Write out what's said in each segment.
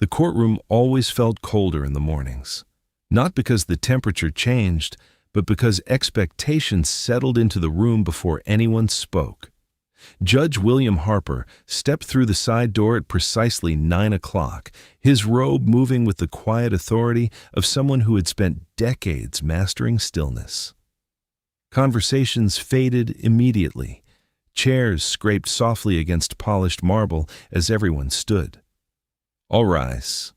The courtroom always felt colder in the mornings, not because the temperature changed, but because expectations settled into the room before anyone spoke. Judge William Harper stepped through the side door at precisely 9 o'clock, his robe moving with the quiet authority of someone who had spent decades mastering stillness. Conversations faded immediately. Chairs scraped softly against polished marble as everyone stood. "All rise."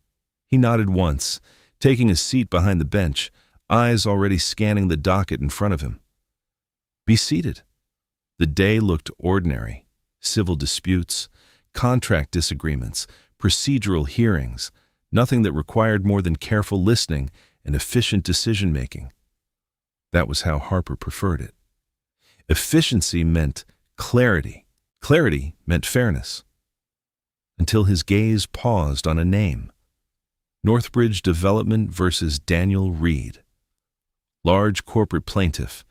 He nodded once, taking a seat behind the bench, eyes already scanning the docket in front of him. "Be seated." The day looked ordinary. Civil disputes, contract disagreements, procedural hearings, nothing that required more than careful listening and efficient decision-making. That was how Harper preferred it. Efficiency meant clarity. Clarity meant fairness. Until his gaze paused on a name. Northbridge Development versus Daniel Reed. Large corporate plaintiff,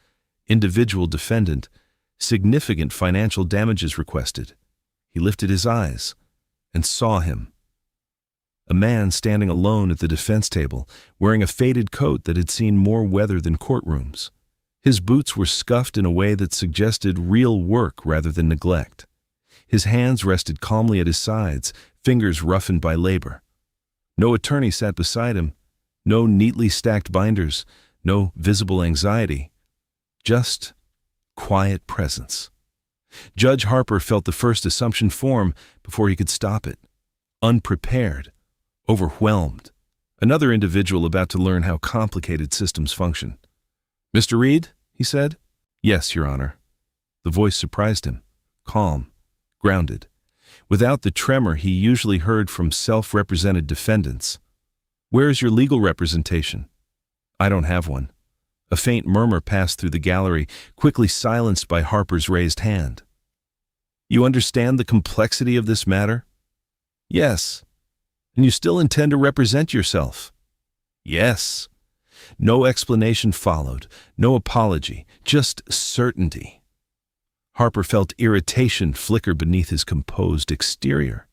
individual defendant, significant financial damages requested. He lifted his eyes and saw him. A man standing alone at the defense table, wearing a faded coat that had seen more weather than courtrooms. His boots were scuffed in a way that suggested real work rather than neglect. His hands rested calmly at his sides, fingers roughened by labor. No attorney sat beside him, no neatly stacked binders, no visible anxiety, just quiet presence. Judge Harper felt the first assumption form before he could stop it. Unprepared, overwhelmed. Another individual about to learn how complicated systems function. "Mr. Reed?" he said. "Yes, Your Honor." The voice surprised him, calm, grounded, without the tremor he usually heard from self-represented defendants. "Where is your legal representation?" "I don't have one." A faint murmur passed through the gallery, quickly silenced by Harper's raised hand. "You understand the complexity of this matter?" "Yes." "And you still intend to represent yourself?" "Yes." No explanation followed, no apology, just certainty. Harper felt irritation flicker beneath his composed exterior.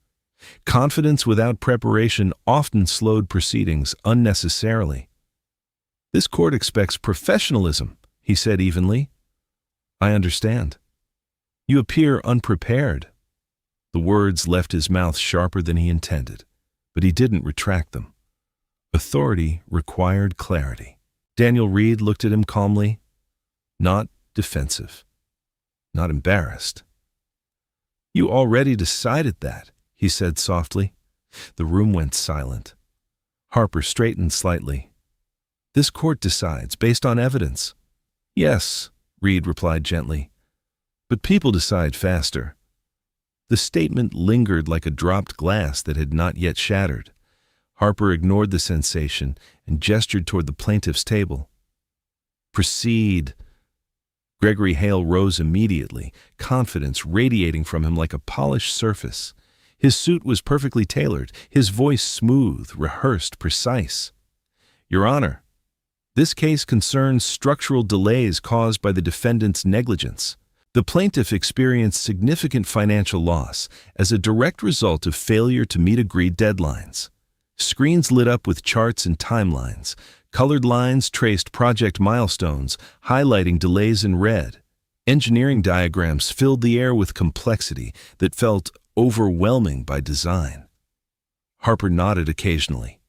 Confidence without preparation often slowed proceedings unnecessarily. "This court expects professionalism," he said evenly. "I understand." "You appear unprepared." The words left his mouth sharper than he intended, but he didn't retract them. Authority required clarity. Daniel Reed looked at him calmly, not defensive, not embarrassed. "You already decided that," he said softly. The room went silent. Harper straightened slightly. "This court decides based on evidence." "Yes," Reed replied gently, "but people decide faster." The statement lingered like a dropped glass that had not yet shattered. Harper ignored the sensation and gestured toward the plaintiff's table. "Proceed." Gregory Hale rose immediately, confidence radiating from him like a polished surface. His suit was perfectly tailored, his voice smooth, rehearsed, precise. "Your Honor, this case concerns structural delays caused by the defendant's negligence. The plaintiff experienced significant financial loss as a direct result of failure to meet agreed deadlines. Screens lit up with charts and timelines. Colored lines traced project milestones, highlighting delays in red. Engineering diagrams filled the air with complexity that felt overwhelming by design. Harper nodded occasionally.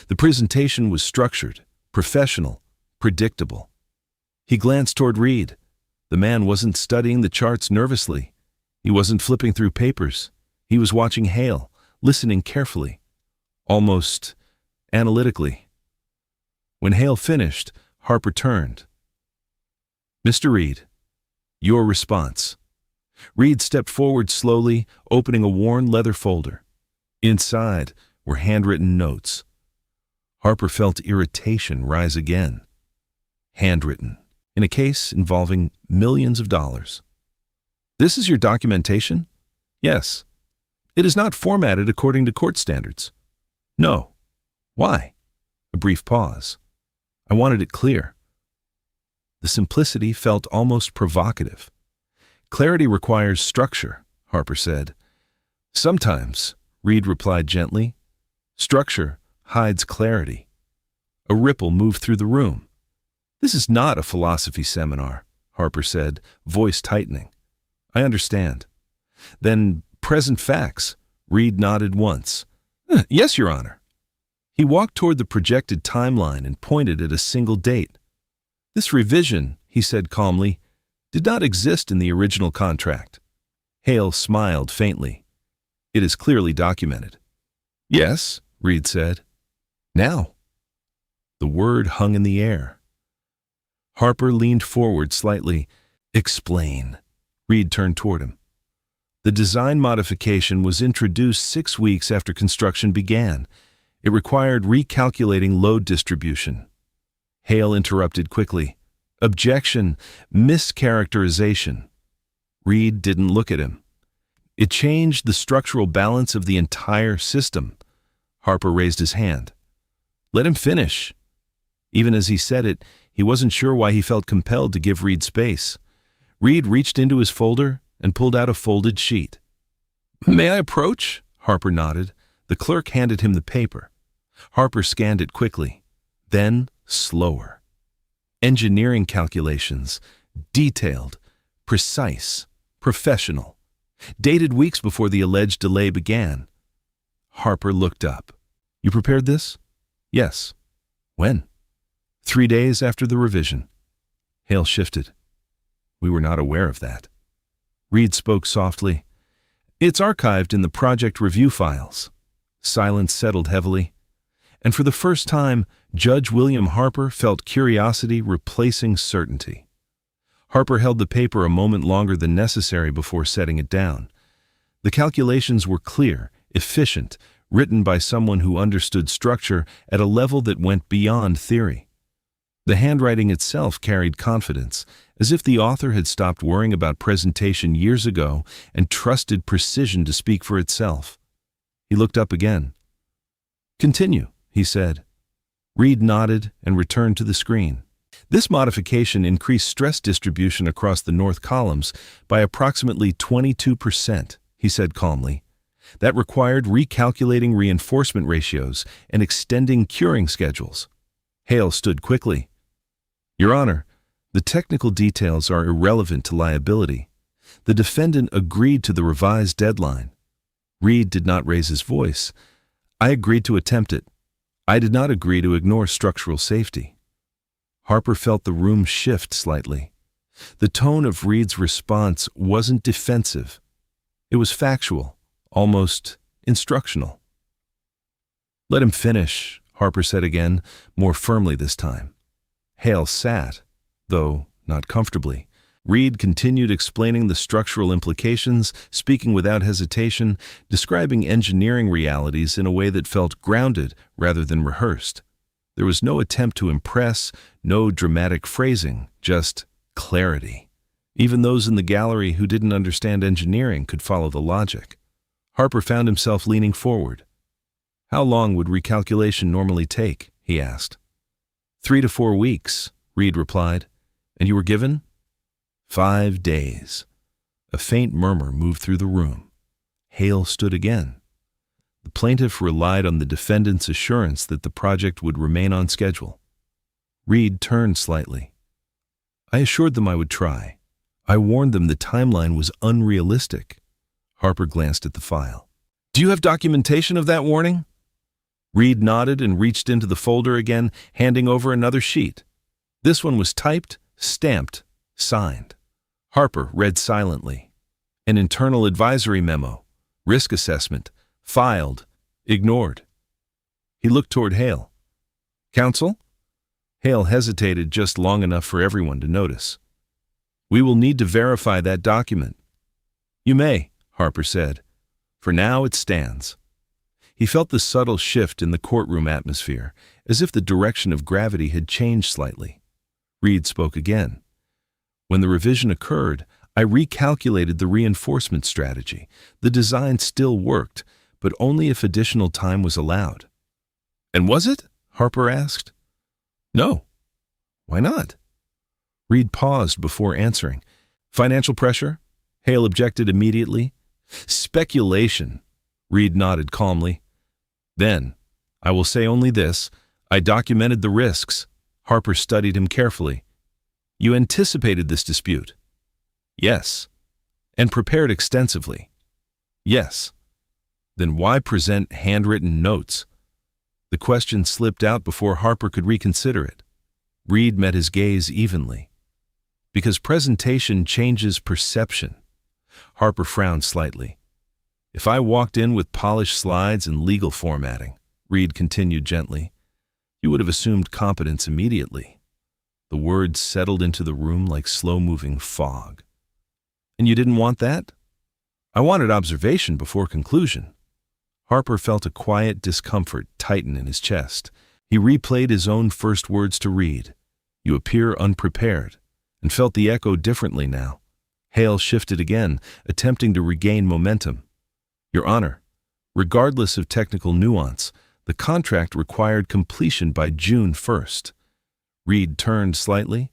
The presentation was structured, professional, predictable. He glanced toward Reed. The man wasn't studying the charts nervously. He wasn't flipping through papers. He was watching Hale, listening carefully, almost analytically. When Hale finished, Harper turned. "Mr. Reed, your response." Reed stepped forward slowly, opening a worn leather folder. Inside were handwritten notes. Harper felt irritation rise again. Handwritten, in a case involving millions of dollars. "This is your documentation?" "Yes." "It is not formatted according to court standards." "No." "Why?" A brief pause. "I wanted it clear." The simplicity felt almost provocative. "Clarity requires structure," Harper said. "Sometimes," Reed replied gently. Structure hides clarity. A ripple moved through the room. "This is not a philosophy seminar," Harper said, voice tightening. "I understand." "Then present facts." Reed nodded once. "Yes, Your Honor." He walked toward the projected timeline and pointed at a single date. "This revision," he said calmly, "did not exist in the original contract." Hale smiled faintly. "It is clearly documented." "Yes," Reed said. "Now." The word hung in the air. Harper leaned forward slightly. "Explain." Reed turned toward him. "The design modification was introduced 6 weeks after construction began. It required recalculating load distribution." Hale interrupted quickly. "Objection, mischaracterization." Reed didn't look at him. "It changed the structural balance of the entire system." Harper raised his hand. "Let him finish." Even as he said it, he wasn't sure why he felt compelled to give Reed space. Reed reached into his folder and pulled out a folded sheet. "May I approach?" Harper nodded. The clerk handed him the paper. Harper scanned it quickly, then slower. Engineering calculations, detailed, precise, professional, dated weeks before the alleged delay began. Harper looked up. "You prepared this?" "Yes." "When?" 3 days after the revision." Hale shifted. "We were not aware of that." Reed spoke softly. "It's archived in the project review files." Silence settled heavily. And for the first time, Judge William Harper felt curiosity replacing certainty. Harper held the paper a moment longer than necessary before setting it down. The calculations were clear, efficient, written by someone who understood structure at a level that went beyond theory. The handwriting itself carried confidence, as if the author had stopped worrying about presentation years ago and trusted precision to speak for itself. He looked up again. "Continue," he said. Reed nodded and returned to the screen. "This modification increased stress distribution across the north columns by approximately 22%, he said calmly. That required recalculating reinforcement ratios and extending curing schedules." Hale stood quickly. "Your Honor, the technical details are irrelevant to liability. The defendant agreed to the revised deadline." Reed did not raise his voice. "I agreed to attempt it. I did not agree to ignore structural safety." Harper felt the room shift slightly. The tone of Reed's response wasn't defensive. It was factual, almost instructional. "Let him finish," Harper said again, more firmly this time. Hale sat, though not comfortably. Reed continued explaining the structural implications, speaking without hesitation, describing engineering realities in a way that felt grounded rather than rehearsed. There was no attempt to impress, no dramatic phrasing, just clarity. Even those in the gallery who didn't understand engineering could follow the logic. Harper found himself leaning forward. "How long would recalculation normally take?" he asked. 3 to 4 weeks, Reed replied. "And you were given?" 5 days. A faint murmur moved through the room. Hale stood again. The plaintiff relied on the defendant's assurance that the project would remain on schedule. Reed turned slightly. "I assured them I would try. I warned them the timeline was unrealistic." Harper glanced at the file. "Do you have documentation of that warning?" Reed nodded and reached into the folder again, handing over another sheet. This one was typed, stamped, signed. Harper read silently. An internal advisory memo, risk assessment, filed, ignored. He looked toward Hale. "Counsel?" Hale hesitated just long enough for everyone to notice. "We will need to verify that document." "You may," Harper said. "For now it stands." He felt the subtle shift in the courtroom atmosphere, as if the direction of gravity had changed slightly. Reed spoke again. "When the revision occurred, I recalculated the reinforcement strategy. The design still worked, but only if additional time was allowed." "And was it?" Harper asked. "No." "Why not?" Reed paused before answering. "Financial pressure?" Hale objected immediately. "Speculation." Reed nodded calmly. "Then," I will say only this. I documented the risks. Harper studied him carefully. You anticipated this dispute? Yes. And prepared extensively? Yes. Then why present handwritten notes? The question slipped out before Harper could reconsider it. Reed met his gaze evenly. Because presentation changes perception. Harper frowned slightly. If I walked in with polished slides and legal formatting, Reed continued gently, you would have assumed competence immediately. The words settled into the room like slow-moving fog. And you didn't want that? I wanted observation before conclusion. Harper felt a quiet discomfort tighten in his chest. He replayed his own first words to Reed. You appear unprepared, and felt the echo differently now. Hale shifted again, attempting to regain momentum. Your Honor, regardless of technical nuance, the contract required completion by June 1st. Reed turned slightly.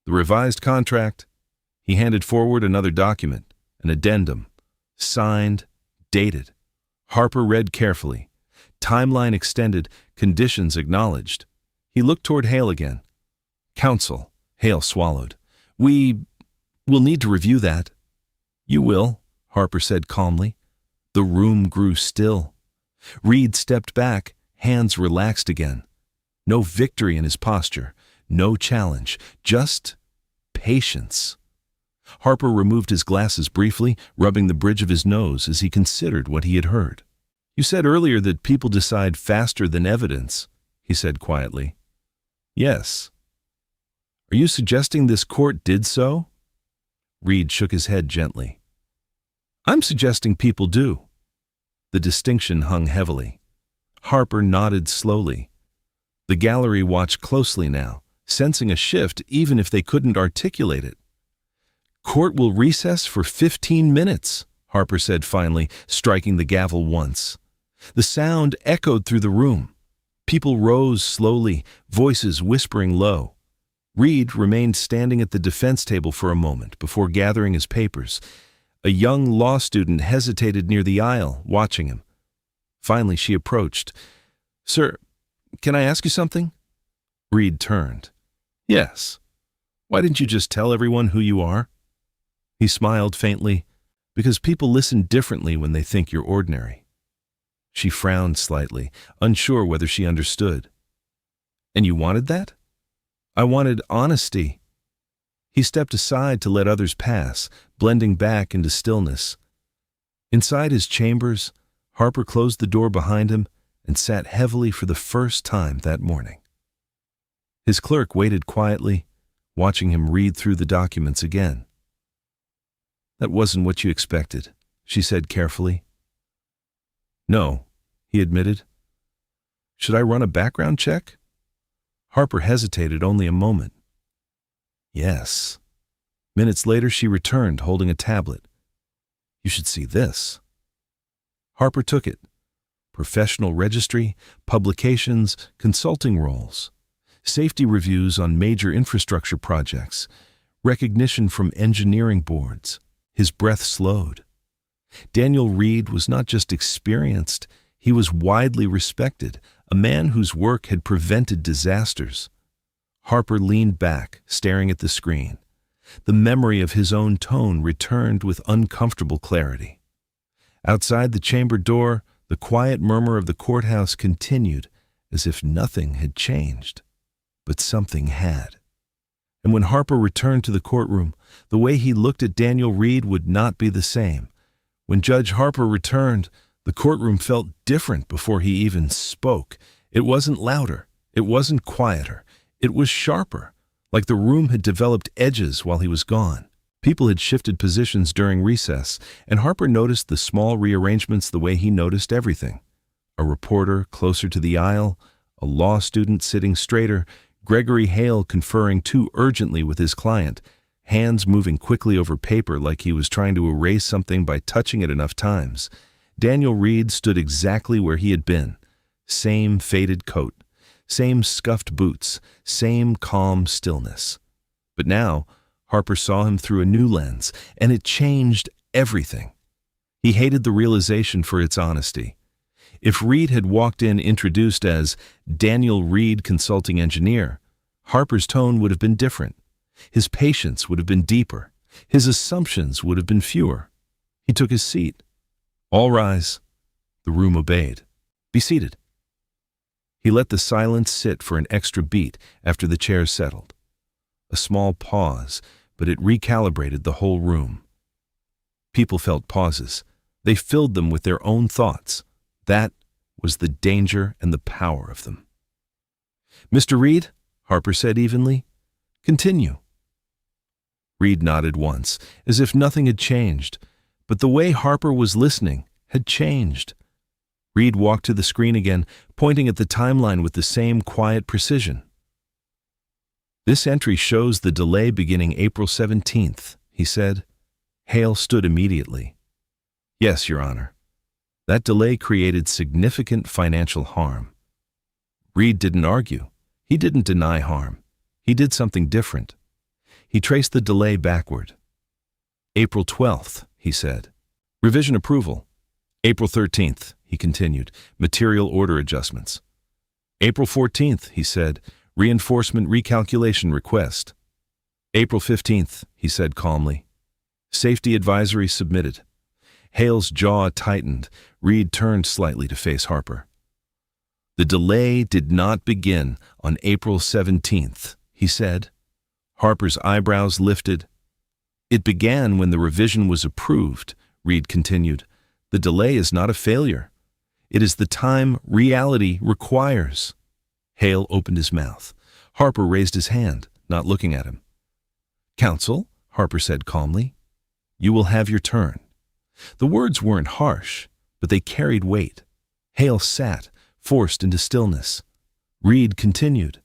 The revised contract? He handed forward another document, an addendum, signed, dated. Harper read carefully. Timeline extended, conditions acknowledged. He looked toward Hale again. Counsel, Hale swallowed. We will need to review that. You will, Harper said calmly. The room grew still. Reed stepped back, hands relaxed again. No victory in his posture, no challenge, just patience. Harper removed his glasses briefly, rubbing the bridge of his nose as he considered what he had heard. You said earlier that people decide faster than evidence, he said quietly. Yes. Are you suggesting this court did so? Reed shook his head gently. I'm suggesting people do. The distinction hung heavily. Harper nodded slowly. The gallery watched closely now, sensing a shift even if they couldn't articulate it. Court will recess for 15 minutes, Harper said finally, striking the gavel once. The sound echoed through the room. People rose slowly, voices whispering low. Reed remained standing at the defense table for a moment before gathering his papers. A young law student hesitated near the aisle, watching him. Finally, she approached. Sir, can I ask you something? Reed turned. Yes. Why didn't you just tell everyone who you are? He smiled faintly. Because people listen differently when they think you're ordinary. She frowned slightly, unsure whether she understood. And you wanted that? I wanted honesty. He stepped aside to let others pass, blending back into stillness. Inside his chambers, Harper closed the door behind him and sat heavily for the first time that morning. His clerk waited quietly, watching him read through the documents again. That wasn't what you expected, she said carefully. No, he admitted. Should I run a background check? Harper hesitated only a moment. Yes. Minutes later, she returned, holding a tablet. You should see this. Harper took it. Professional registry, publications, consulting roles, safety reviews on major infrastructure projects, recognition from engineering boards. His breath slowed. Daniel Reed was not just experienced, he was widely respected, a man whose work had prevented disasters. Harper leaned back, staring at the screen. The memory of his own tone returned with uncomfortable clarity. Outside the chamber door, the quiet murmur of the courthouse continued, as if nothing had changed. But something had. And when Harper returned to the courtroom, the way he looked at Daniel Reed would not be the same. When Judge Harper returned, the courtroom felt different before he even spoke. It wasn't louder. It wasn't quieter. It was sharper, like the room had developed edges while he was gone. People had shifted positions during recess, and Harper noticed the small rearrangements the way he noticed everything. A reporter closer to the aisle, a law student sitting straighter, Gregory Hale conferring too urgently with his client, hands moving quickly over paper like he was trying to erase something by touching it enough times. Daniel Reed stood exactly where he had been. Same faded coat, same scuffed boots, same calm stillness. But now, Harper saw him through a new lens, and it changed everything. He hated the realization for its honesty. If Reed had walked in introduced as Daniel Reed, consulting engineer, Harper's tone would have been different. His patience would have been deeper. His assumptions would have been fewer. He took his seat. "All rise." The room obeyed. "Be seated." He let the silence sit for an extra beat after the chairs settled. A small pause, but it recalibrated the whole room. People felt pauses. They filled them with their own thoughts. That was the danger and the power of them. "Mr. Reed," Harper said evenly, "continue." Reed nodded once, as if nothing had changed, but the way Harper was listening had changed. Reed walked to the screen again, pointing at the timeline with the same quiet precision. "This entry shows the delay beginning April 17th, he said. Hale stood immediately. "Yes, Your Honor. That delay created significant financial harm." Reed didn't argue. He didn't deny harm. He did something different. He traced the delay backward. "April 12th, he said. "Revision approval." "April 13th, he continued. "Material order adjustments." "April 14th, he said. "Reinforcement recalculation request." "April 15th, he said calmly. "Safety advisory submitted." Hale's jaw tightened. Reed turned slightly to face Harper. "The delay did not begin on April 17th, he said. Harper's eyebrows lifted. "It began when the revision was approved," Reed continued. "The delay is not a failure. It is the time reality requires." Hale opened his mouth. Harper raised his hand, not looking at him. "Counsel," Harper said calmly, "you will have your turn." The words weren't harsh, but they carried weight. Hale sat, forced into stillness. Reed continued.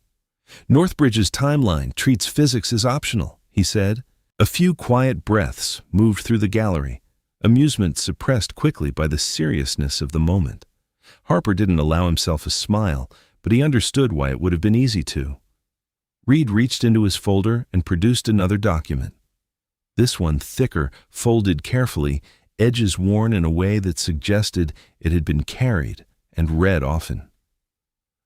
"Northbridge's timeline treats physics as optional," he said. A few quiet breaths moved through the gallery, amusement suppressed quickly by the seriousness of the moment. Harper didn't allow himself a smile, but he understood why it would have been easy to. Reed reached into his folder and produced another document. This one thicker, folded carefully, edges worn in a way that suggested it had been carried and read often.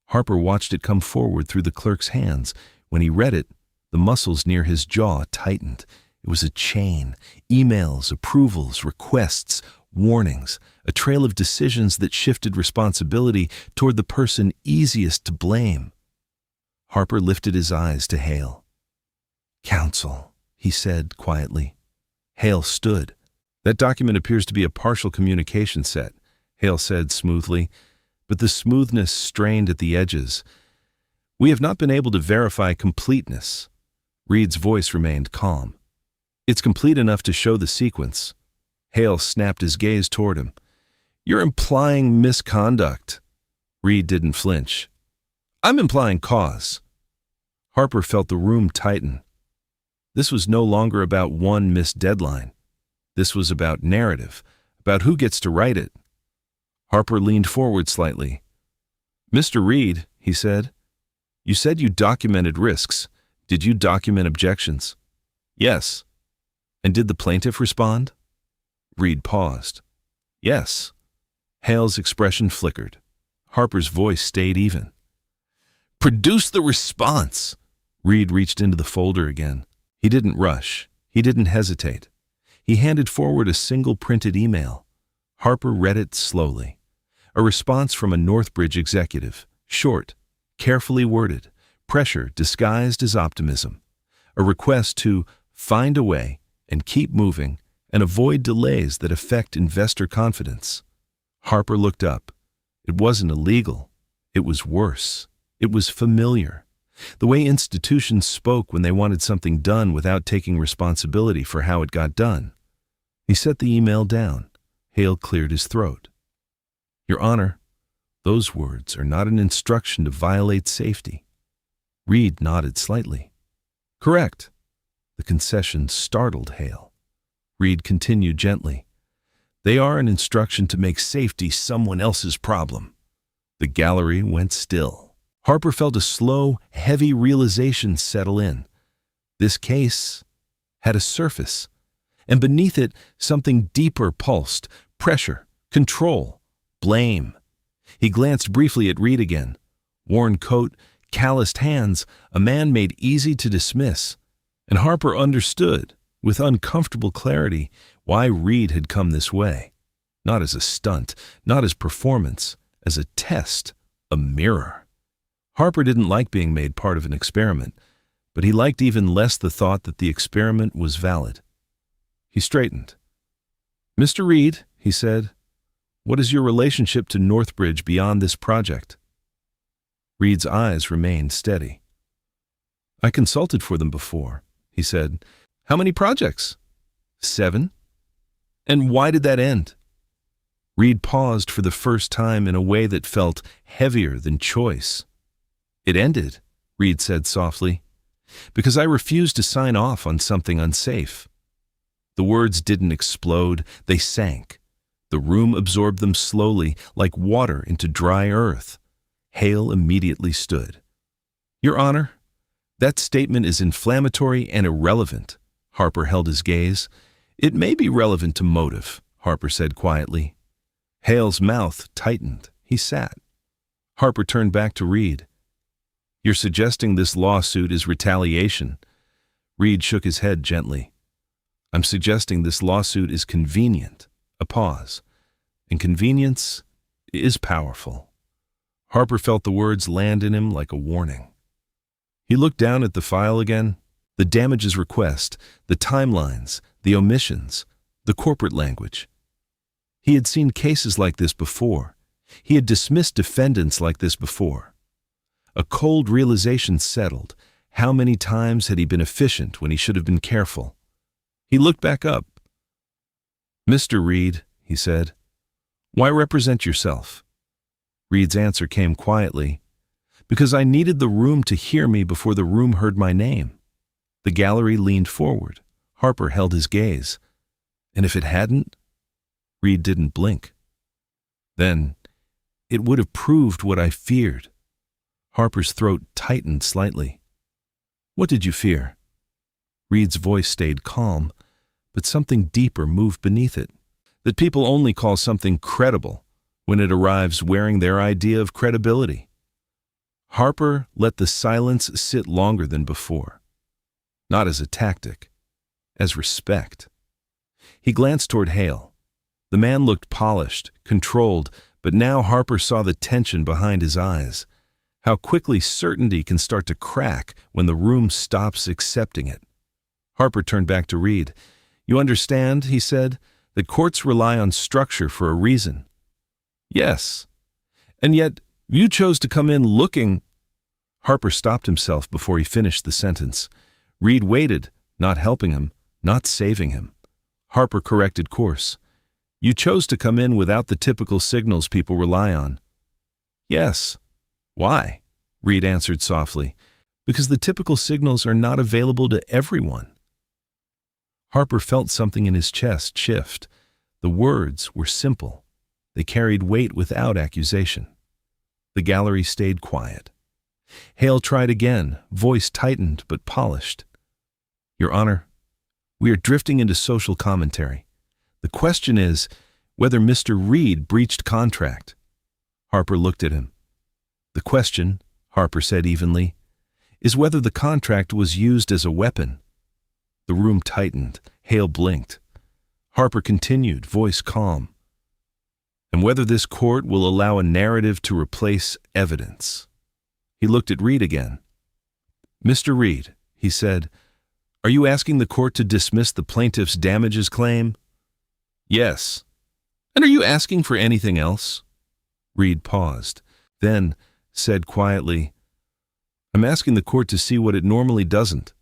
Harper watched it come forward through the clerk's hands. When he read it, the muscles near his jaw tightened. It was a chain: emails, approvals, requests, warnings, a trail of decisions that shifted responsibility toward the person easiest to blame. Harper lifted his eyes to Hale. "Counsel," he said quietly. Hale stood. "That document appears to be a partial communication set," Hale said smoothly, but the smoothness strained at the edges. "We have not been able to verify completeness." Reed's voice remained calm. "It's complete enough to show the sequence." Hale snapped his gaze toward him. "You're implying misconduct." Reed didn't flinch. "I'm implying cause." Harper felt the room tighten. This was no longer about one missed deadline. This was about narrative, about who gets to write it. Harper leaned forward slightly. "Mr. Reed," he said, "you said you documented risks. Did you document objections?" "Yes." "And did the plaintiff respond?" Reed paused. "Yes." Hale's expression flickered. Harper's voice stayed even. "Produce the response!" Reed reached into the folder again. He didn't rush. He didn't hesitate. He handed forward a single printed email. Harper read it slowly. A response from a Northbridge executive, short, carefully worded, pressure disguised as optimism. A request to find a way and keep moving and avoid delays that affect investor confidence. Harper looked up. It wasn't illegal. It was worse. It was familiar. The way institutions spoke when they wanted something done without taking responsibility for how it got done. He set the email down. Hale cleared his throat. "Your Honor, those words are not an instruction to violate safety." Reed nodded slightly. "Correct." The concession startled Hale. Reed continued gently. "They are an instruction to make safety someone else's problem." The gallery went still. Harper felt a slow, heavy realization settle in. This case had a surface, and beneath it something deeper pulsed: pressure, control, blame. He glanced briefly at Reed again. Worn coat, calloused hands, a man made easy to dismiss. And Harper understood, with uncomfortable clarity, why Reed had come this way. Not as a stunt, not as performance, as a test, a mirror. Harper didn't like being made part of an experiment, but he liked even less the thought that the experiment was valid. He straightened. "Mr. Reed," he said, "what is your relationship to Northbridge beyond this project?" Reed's eyes remained steady. "I consulted for them before," he said. "How many projects?" "7. "And why did that end?" Reed paused for the first time in a way that felt heavier than choice. "It ended," Reed said softly, "because I refused to sign off on something unsafe." The words didn't explode, they sank. The room absorbed them slowly, like water into dry earth. Hale immediately stood. "Your Honor, that statement is inflammatory and irrelevant." Harper held his gaze. "It may be relevant to motive," Harper said quietly. Hale's mouth tightened. He sat. Harper turned back to Reed. "You're suggesting this lawsuit is retaliation?" Reed shook his head gently. "I'm suggesting this lawsuit is convenient." A pause. "And convenience is powerful." Harper felt the words land in him like a warning. He looked down at the file again. The damages request, the timelines, the omissions, the corporate language. He had seen cases like this before. He had dismissed defendants like this before. A cold realization settled. How many times had he been efficient when he should have been careful? He looked back up. "Mr. Reed," he said, "why represent yourself?" Reed's answer came quietly. "Because I needed the room to hear me before the room heard my name." The gallery leaned forward. Harper held his gaze. "And if it hadn't?" Reed didn't blink. "Then it would have proved what I feared." Harper's throat tightened slightly. "What did you fear?" Reed's voice stayed calm, but something deeper moved beneath it. "That people only call something credible when it arrives wearing their idea of credibility." Harper let the silence sit longer than before. Not as a tactic, as respect. He glanced toward Hale. The man looked polished, controlled, but now Harper saw the tension behind his eyes. How quickly certainty can start to crack when the room stops accepting it. Harper turned back to Reed. "You understand," he said, "that courts rely on structure for a reason." "Yes. And yet you chose to come in looking—" Harper stopped himself before he finished the sentence. Reed waited, not helping him, not saving him. Harper corrected course. "You chose to come in without the typical signals people rely on." "Yes." "Why?" Reed answered softly. "Because the typical signals are not available to everyone." Harper felt something in his chest shift. The words were simple. They carried weight without accusation. The gallery stayed quiet. Hale tried again, voice tightened but polished. "Your Honor, we are drifting into social commentary. The question is whether Mr. Reed breached contract." Harper looked at him. "The question," Harper said evenly, "is whether the contract was used as a weapon." The room tightened. Hale blinked. Harper continued, voice calm. "And whether this court will allow a narrative to replace evidence." He looked at Reed again. "Mr. Reed," he said, "are you asking the court to dismiss the plaintiff's damages claim?" "Yes." "And are you asking for anything else?" Reed paused, then said quietly, "I'm asking the court to see what it normally doesn't."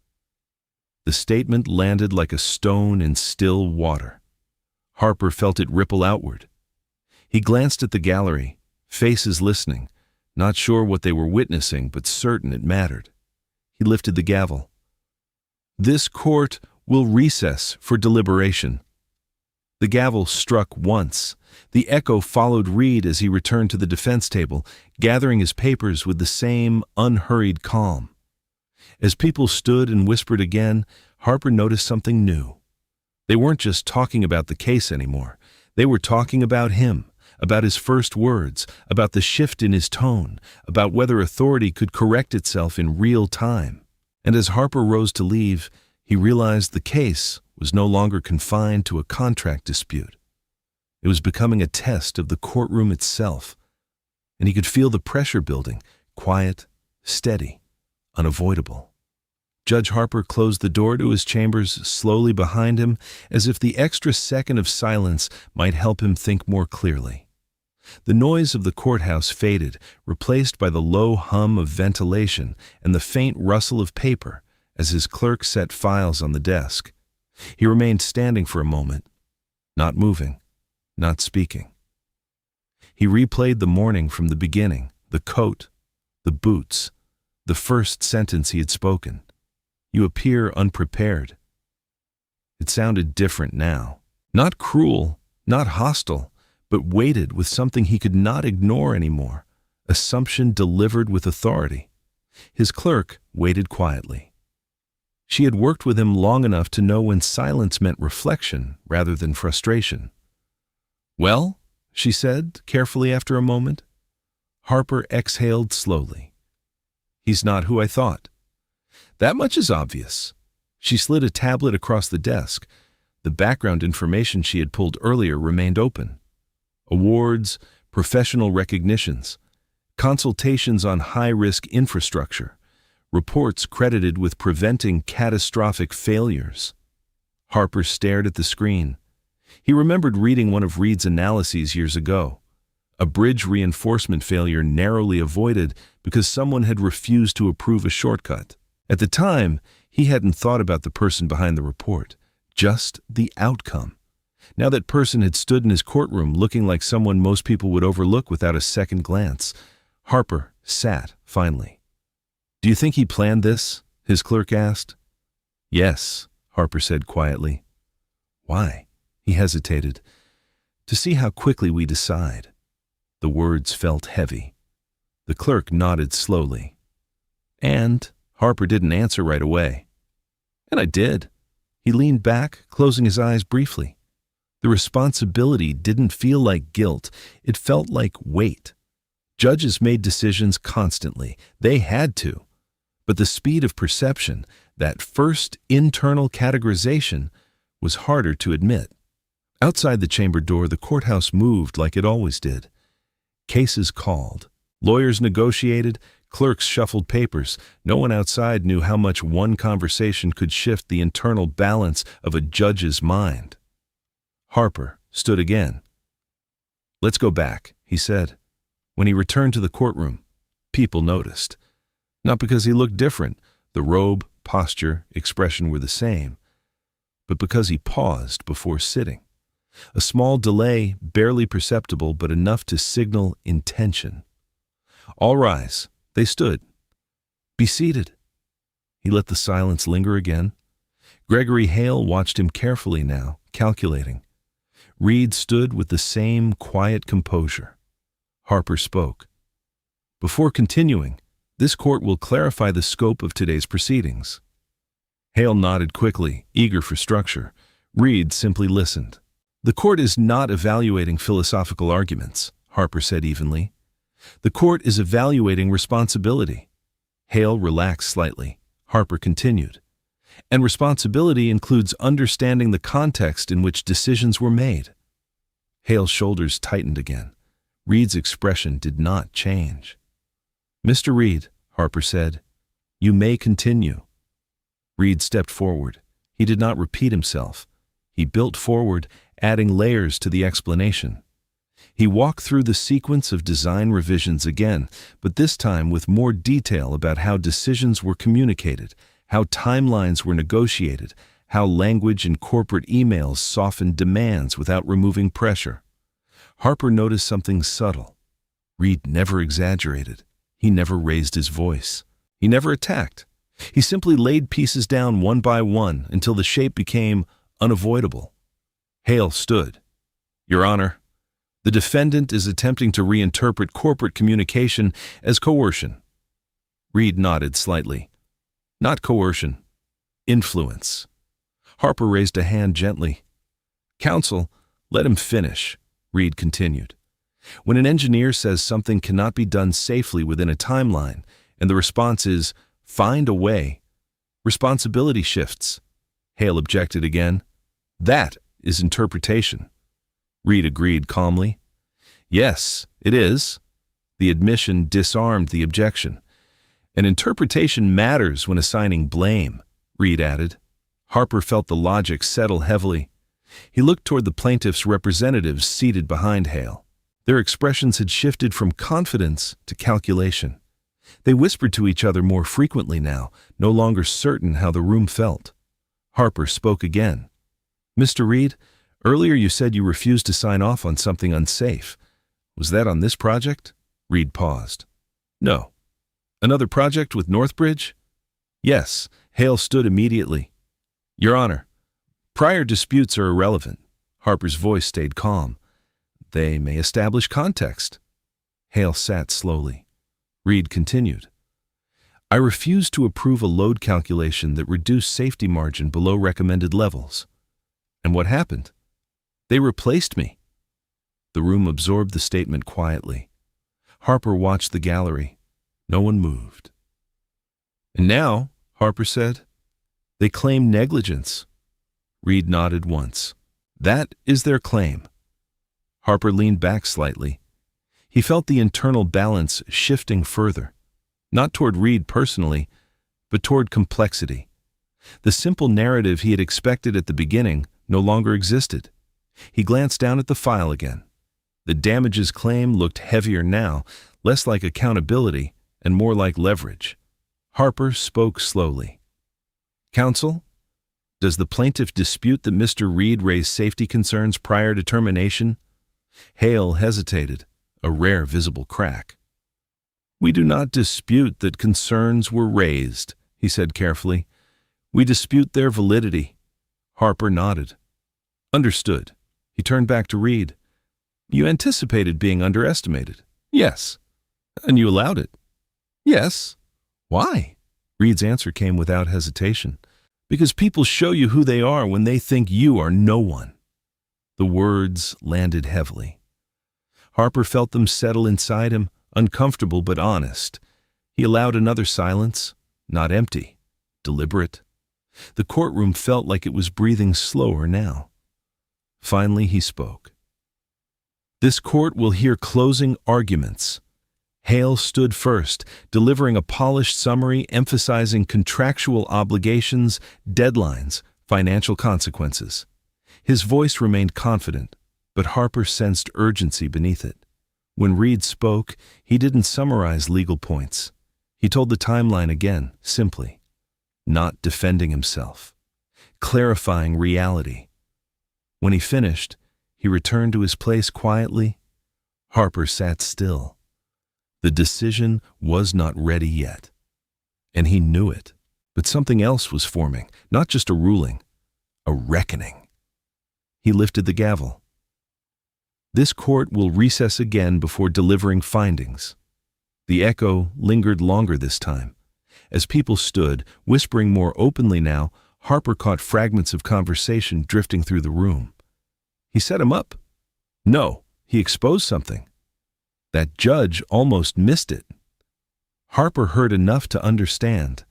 The statement landed like a stone in still water. Harper felt it ripple outward. He glanced at the gallery, faces listening, not sure what they were witnessing, but certain it mattered. He lifted the gavel. "This court will recess for deliberation." The gavel struck once. The echo followed Reed as he returned to the defense table, gathering his papers with the same unhurried calm. As people stood and whispered again, Harper noticed something new. They weren't just talking about the case anymore. They were talking about him, about his first words, about the shift in his tone, about whether authority could correct itself in real time. And as Harper rose to leave, he realized the case was no longer confined to a contract dispute. It was becoming a test of the courtroom itself, and he could feel the pressure building, quiet, steady, unavoidable. Judge Harper closed the door to his chambers slowly behind him, as if the extra second of silence might help him think more clearly. The noise of the courthouse faded, replaced by the low hum of ventilation and the faint rustle of paper as his clerk set files on the desk. He remained standing for a moment, not moving, not speaking. He replayed the morning from the beginning, the coat, the boots, the first sentence he had spoken. "You appear unprepared." It sounded different now. Not cruel, not hostile, but weighted with something he could not ignore anymore. Assumption delivered with authority. His clerk waited quietly. She had worked with him long enough to know when silence meant reflection rather than frustration. "Well?" she said, carefully after a moment. Harper exhaled slowly. "He's not who I thought." "That much is obvious." She slid a tablet across the desk. The background information she had pulled earlier remained open. Awards, professional recognitions, consultations on high-risk infrastructure, reports credited with preventing catastrophic failures. Harper stared at the screen. He remembered reading one of Reed's analyses years ago. A bridge reinforcement failure narrowly avoided because someone had refused to approve a shortcut. At the time, he hadn't thought about the person behind the report, just the outcome. Now that person had stood in his courtroom looking like someone most people would overlook without a second glance. Harper sat, finally. "Do you think he planned this?" his clerk asked. "Yes," Harper said quietly. "Why?" He hesitated. "To see how quickly we decide." The words felt heavy. The clerk nodded slowly. "And?" Harper didn't answer right away. "And I did." He leaned back, closing his eyes briefly. The responsibility didn't feel like guilt. It felt like weight. Judges made decisions constantly. They had to. But the speed of perception, that first internal categorization, was harder to admit. Outside the chamber door, the courthouse moved like it always did. Cases called. Lawyers negotiated. Clerks shuffled papers. No one outside knew how much one conversation could shift the internal balance of a judge's mind. Harper stood again. "Let's go back," he said. When he returned to the courtroom, people noticed. Not because he looked different, the robe, posture, expression were the same, but because he paused before sitting. A small delay, barely perceptible, but enough to signal intention. "All rise." They stood. "Be seated." He let the silence linger again. Gregory Hale watched him carefully now, calculating. Reed stood with the same quiet composure. Harper spoke. "Before continuing, this court will clarify the scope of today's proceedings." Hale nodded quickly, eager for structure. Reed simply listened. "The court is not evaluating philosophical arguments," Harper said evenly. "The court is evaluating responsibility." Hale relaxed slightly. Harper continued. "And responsibility includes understanding the context in which decisions were made." Hale's shoulders tightened again. Reed's expression did not change. "Mr. Reed," Harper said, "you may continue." Reed stepped forward. He did not repeat himself. He built forward, adding layers to the explanation. He walked through the sequence of design revisions again, but this time with more detail about how decisions were communicated, how timelines were negotiated, how language in corporate emails softened demands without removing pressure. Harper noticed something subtle. Reed never exaggerated. He never raised his voice. He never attacked. He simply laid pieces down one by one until the shape became unavoidable. Hale stood. "Your Honor, the defendant is attempting to reinterpret corporate communication as coercion." Reed nodded slightly. "Not coercion. Influence." Harper raised a hand gently. "Counsel, let him finish," Reed continued. When an engineer says something cannot be done safely within a timeline, and the response is, find a way, responsibility shifts. Hale objected again. That is interpretation. Reed agreed calmly. Yes, it is. The admission disarmed the objection. An interpretation matters when assigning blame, Reed added. Harper felt the logic settle heavily. He looked toward the plaintiff's representatives seated behind Hale. Their expressions had shifted from confidence to calculation. They whispered to each other more frequently now, no longer certain how the room felt. Harper spoke again. Mr. Reed, earlier you said you refused to sign off on something unsafe. Was that on this project? Reed paused. No. Another project with Northbridge? Yes. Hale stood immediately. Your Honor, prior disputes are irrelevant. Harper's voice stayed calm. They may establish context. Hale sat slowly. Reed continued. I refused to approve a load calculation that reduced safety margin below recommended levels. And what happened? They replaced me. The room absorbed the statement quietly. Harper watched the gallery. No one moved. And now, Harper said, they claim negligence. Reed nodded once. That is their claim. Harper leaned back slightly. He felt the internal balance shifting further, not toward Reed personally, but toward complexity. The simple narrative he had expected at the beginning no longer existed. He glanced down at the file again. The damages claim looked heavier now, less like accountability and more like leverage. Harper spoke slowly. Counsel, does the plaintiff dispute that Mr. Reed raised safety concerns prior to termination? Hale hesitated, a rare visible crack. We do not dispute that concerns were raised, he said carefully. We dispute their validity. Harper nodded. Understood. He turned back to Reed. You anticipated being underestimated. Yes. And you allowed it. Yes. Why? Reed's answer came without hesitation. Because people show you who they are when they think you are no one. The words landed heavily. Harper felt them settle inside him, uncomfortable but honest. He allowed another silence, not empty, deliberate. The courtroom felt like it was breathing slower now. Finally he spoke. This court will hear closing arguments. Hale stood first, delivering a polished summary emphasizing contractual obligations, deadlines, financial consequences. His voice remained confident, but Harper sensed urgency beneath it. When Reed spoke, he didn't summarize legal points. He told the timeline again, simply, not defending himself, clarifying reality. When he finished, he returned to his place quietly. Harper sat still. The decision was not ready yet, and he knew it. But something else was forming, not just a ruling, a reckoning. He lifted the gavel. This court will recess again before delivering findings. The echo lingered longer this time. As people stood, whispering more openly now, Harper caught fragments of conversation drifting through the room. He set him up. No, he exposed something. That judge almost missed it. Harper heard enough to understand.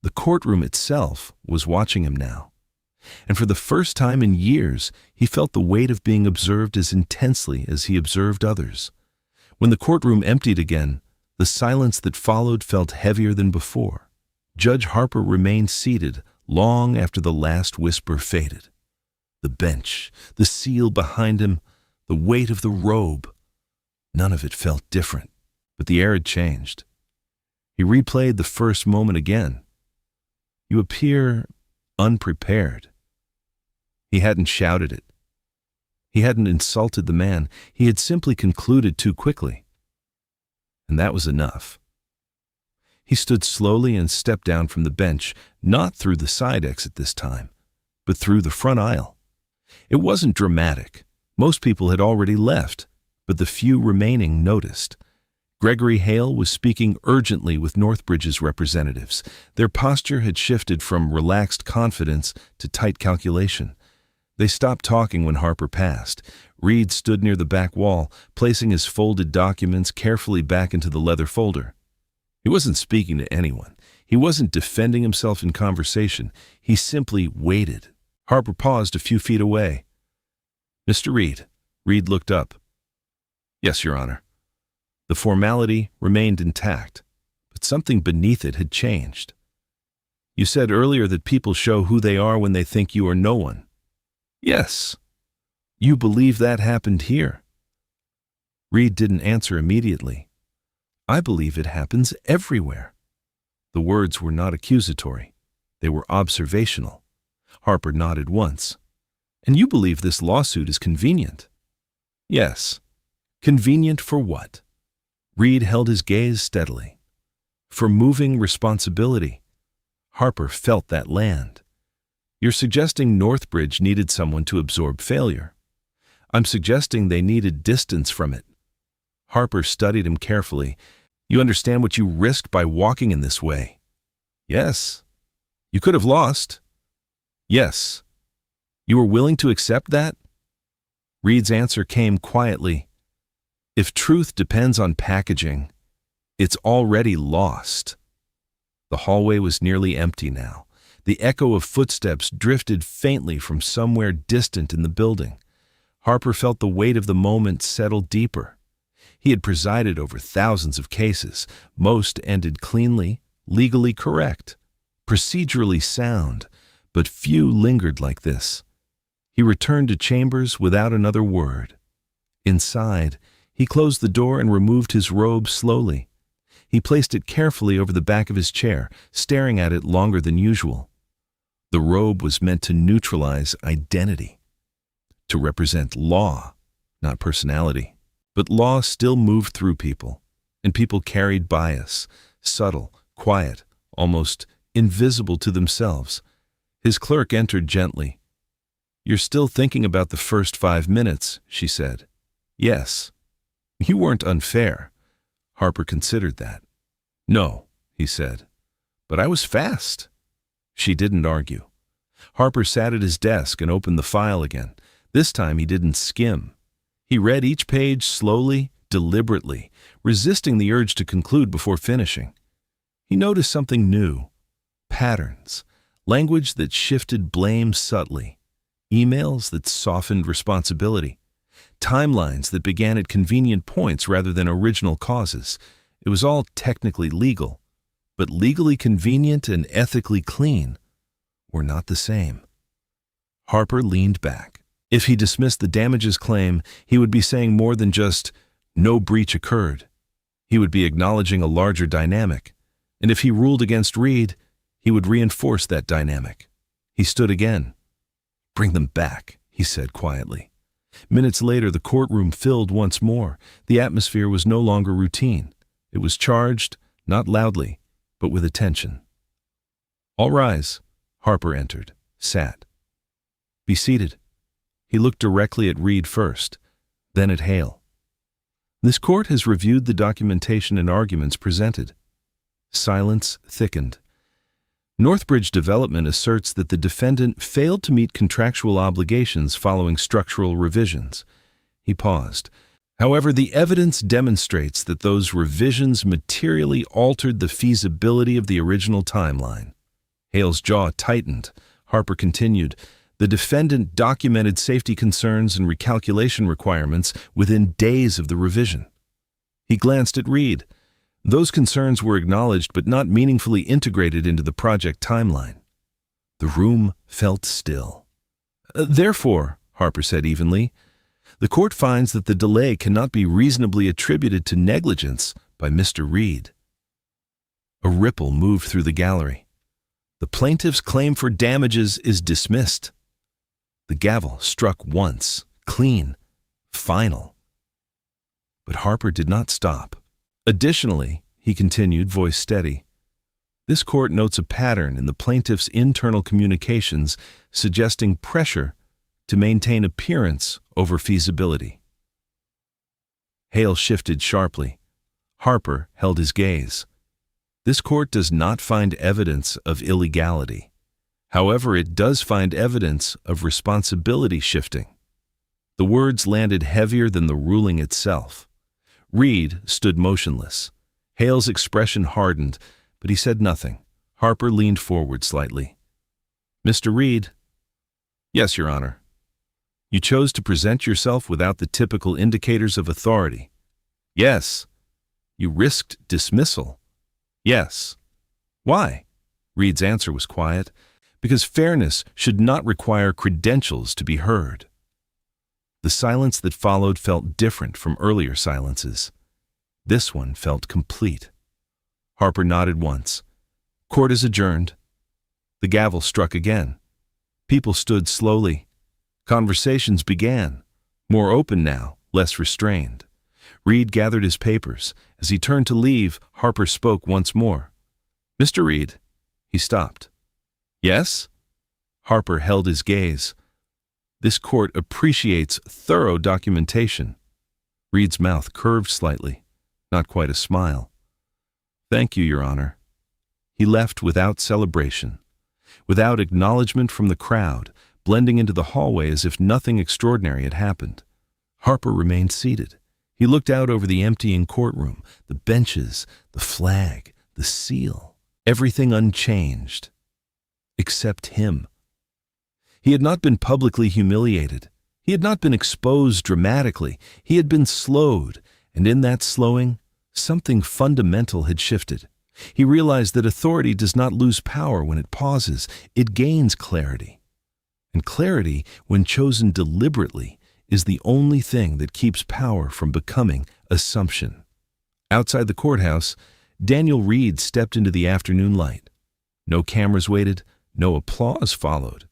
The courtroom itself was watching him now. And for the first time in years, he felt the weight of being observed as intensely as he observed others. When the courtroom emptied again, the silence that followed felt heavier than before. Judge Harper remained seated long after the last whisper faded. The bench, the seal behind him, the weight of the robe. None of it felt different, but the air had changed. He replayed the first moment again. You appear unprepared. He hadn't shouted it. He hadn't insulted the man. He had simply concluded too quickly. And that was enough. He stood slowly and stepped down from the bench, not through the side exit this time, but through the front aisle. It wasn't dramatic. Most people had already left, but the few remaining noticed. Gregory Hale was speaking urgently with Northbridge's representatives. Their posture had shifted from relaxed confidence to tight calculation. They stopped talking when Harper passed. Reed stood near the back wall, placing his folded documents carefully back into the leather folder. He wasn't speaking to anyone. He wasn't defending himself in conversation. He simply waited. Harper paused a few feet away. "Mr. Reed." Reed looked up. "Yes, Your Honor." The formality remained intact, but something beneath it had changed. "You said earlier that people show who they are when they think you are no one." "Yes." "You believe that happened here?" Reed didn't answer immediately. "I believe it happens everywhere." The words were not accusatory. They were observational. Harper nodded once. "And you believe this lawsuit is convenient?" "Yes." "Convenient for what?" Reed held his gaze steadily. "For moving responsibility." Harper felt that land. "You're suggesting Northbridge needed someone to absorb failure." "I'm suggesting they needed distance from it." Harper studied him carefully. "You understand what you risked by walking in this way?" "Yes." "You could have lost." "Yes." "You were willing to accept that?" Reed's answer came quietly. "If truth depends on packaging, it's already lost." The hallway was nearly empty now. The echo of footsteps drifted faintly from somewhere distant in the building. Harper felt the weight of the moment settle deeper. He had presided over thousands of cases. Most ended cleanly, legally correct, procedurally sound, but few lingered like this. He returned to chambers without another word. Inside, he closed the door and removed his robe slowly. He placed it carefully over the back of his chair, staring at it longer than usual. The robe was meant to neutralize identity, to represent law, not personality. But law still moved through people, and people carried bias, subtle, quiet, almost invisible to themselves. His clerk entered gently. "You're still thinking about the first 5 minutes," she said. "Yes." "You weren't unfair." Harper considered that. "No," he said. "But I was fast." She didn't argue. Harper sat at his desk and opened the file again. This time he didn't skim. He read each page slowly, deliberately, resisting the urge to conclude before finishing. He noticed something new. Patterns, language that shifted blame subtly, emails that softened responsibility, timelines that began at convenient points rather than original causes. It was all technically legal, but legally convenient and ethically clean were not the same. Harper leaned back. If he dismissed the damages claim, he would be saying more than just, "No breach occurred." He would be acknowledging a larger dynamic. And if he ruled against Reed, he would reinforce that dynamic. He stood again. "Bring them back," he said quietly. Minutes later, the courtroom filled once more. The atmosphere was no longer routine. It was charged, not loudly, but with attention. "All rise." Harper entered, sat. "Be seated." He looked directly at Reed first, then at Hale. "This court has reviewed the documentation and arguments presented." Silence thickened. "Northbridge Development asserts that the defendant failed to meet contractual obligations following structural revisions." He paused. "However, the evidence demonstrates that those revisions materially altered the feasibility of the original timeline." Hale's jaw tightened. Harper continued, "The defendant documented safety concerns and recalculation requirements within days of the revision." He glanced at Reed. Those concerns were acknowledged but not meaningfully integrated into the project timeline. The room felt still. "Therefore," Harper said evenly, "the court finds that the delay cannot be reasonably attributed to negligence by Mr. Reed." A ripple moved through the gallery. "The plaintiff's claim for damages is dismissed." The gavel struck once, clean, final. But Harper did not stop. "Additionally," he continued, voice steady, "this court notes a pattern in the plaintiff's internal communications suggesting pressure to maintain appearance over feasibility." Hale shifted sharply. Harper held his gaze. "This court does not find evidence of illegality. However, it does find evidence of responsibility shifting. The words landed heavier than the ruling itself. Reed stood motionless. Hale's expression hardened, but he said nothing. Harper leaned forward slightly. "Mr. Reed." "Yes, Your Honor." "You chose to present yourself without the typical indicators of authority." "Yes." "You risked dismissal." "Yes." "Why?" Reed's answer was quiet. "Because fairness should not require credentials to be heard." The silence that followed felt different from earlier silences. This one felt complete. Harper nodded once. "Court is adjourned." The gavel struck again. People stood slowly. Conversations began, more open now, less restrained. Reed gathered his papers. As he turned to leave, Harper spoke once more. "Mr. Reed." He stopped. "Yes?" Harper held his gaze. "This court appreciates thorough documentation." Reed's mouth curved slightly, not quite a smile. "Thank you, Your Honor." He left without celebration, without acknowledgement from the crowd, blending into the hallway as if nothing extraordinary had happened. Harper remained seated. He looked out over the emptying courtroom, the benches, the flag, the seal, everything unchanged, except him. He had not been publicly humiliated. He had not been exposed dramatically. He had been slowed, and in that slowing, something fundamental had shifted. He realized that authority does not lose power when it pauses. It gains clarity. And clarity, when chosen deliberately, is the only thing that keeps power from becoming assumption. Outside the courthouse, Daniel Reed stepped into the afternoon light. No cameras waited, no applause followed.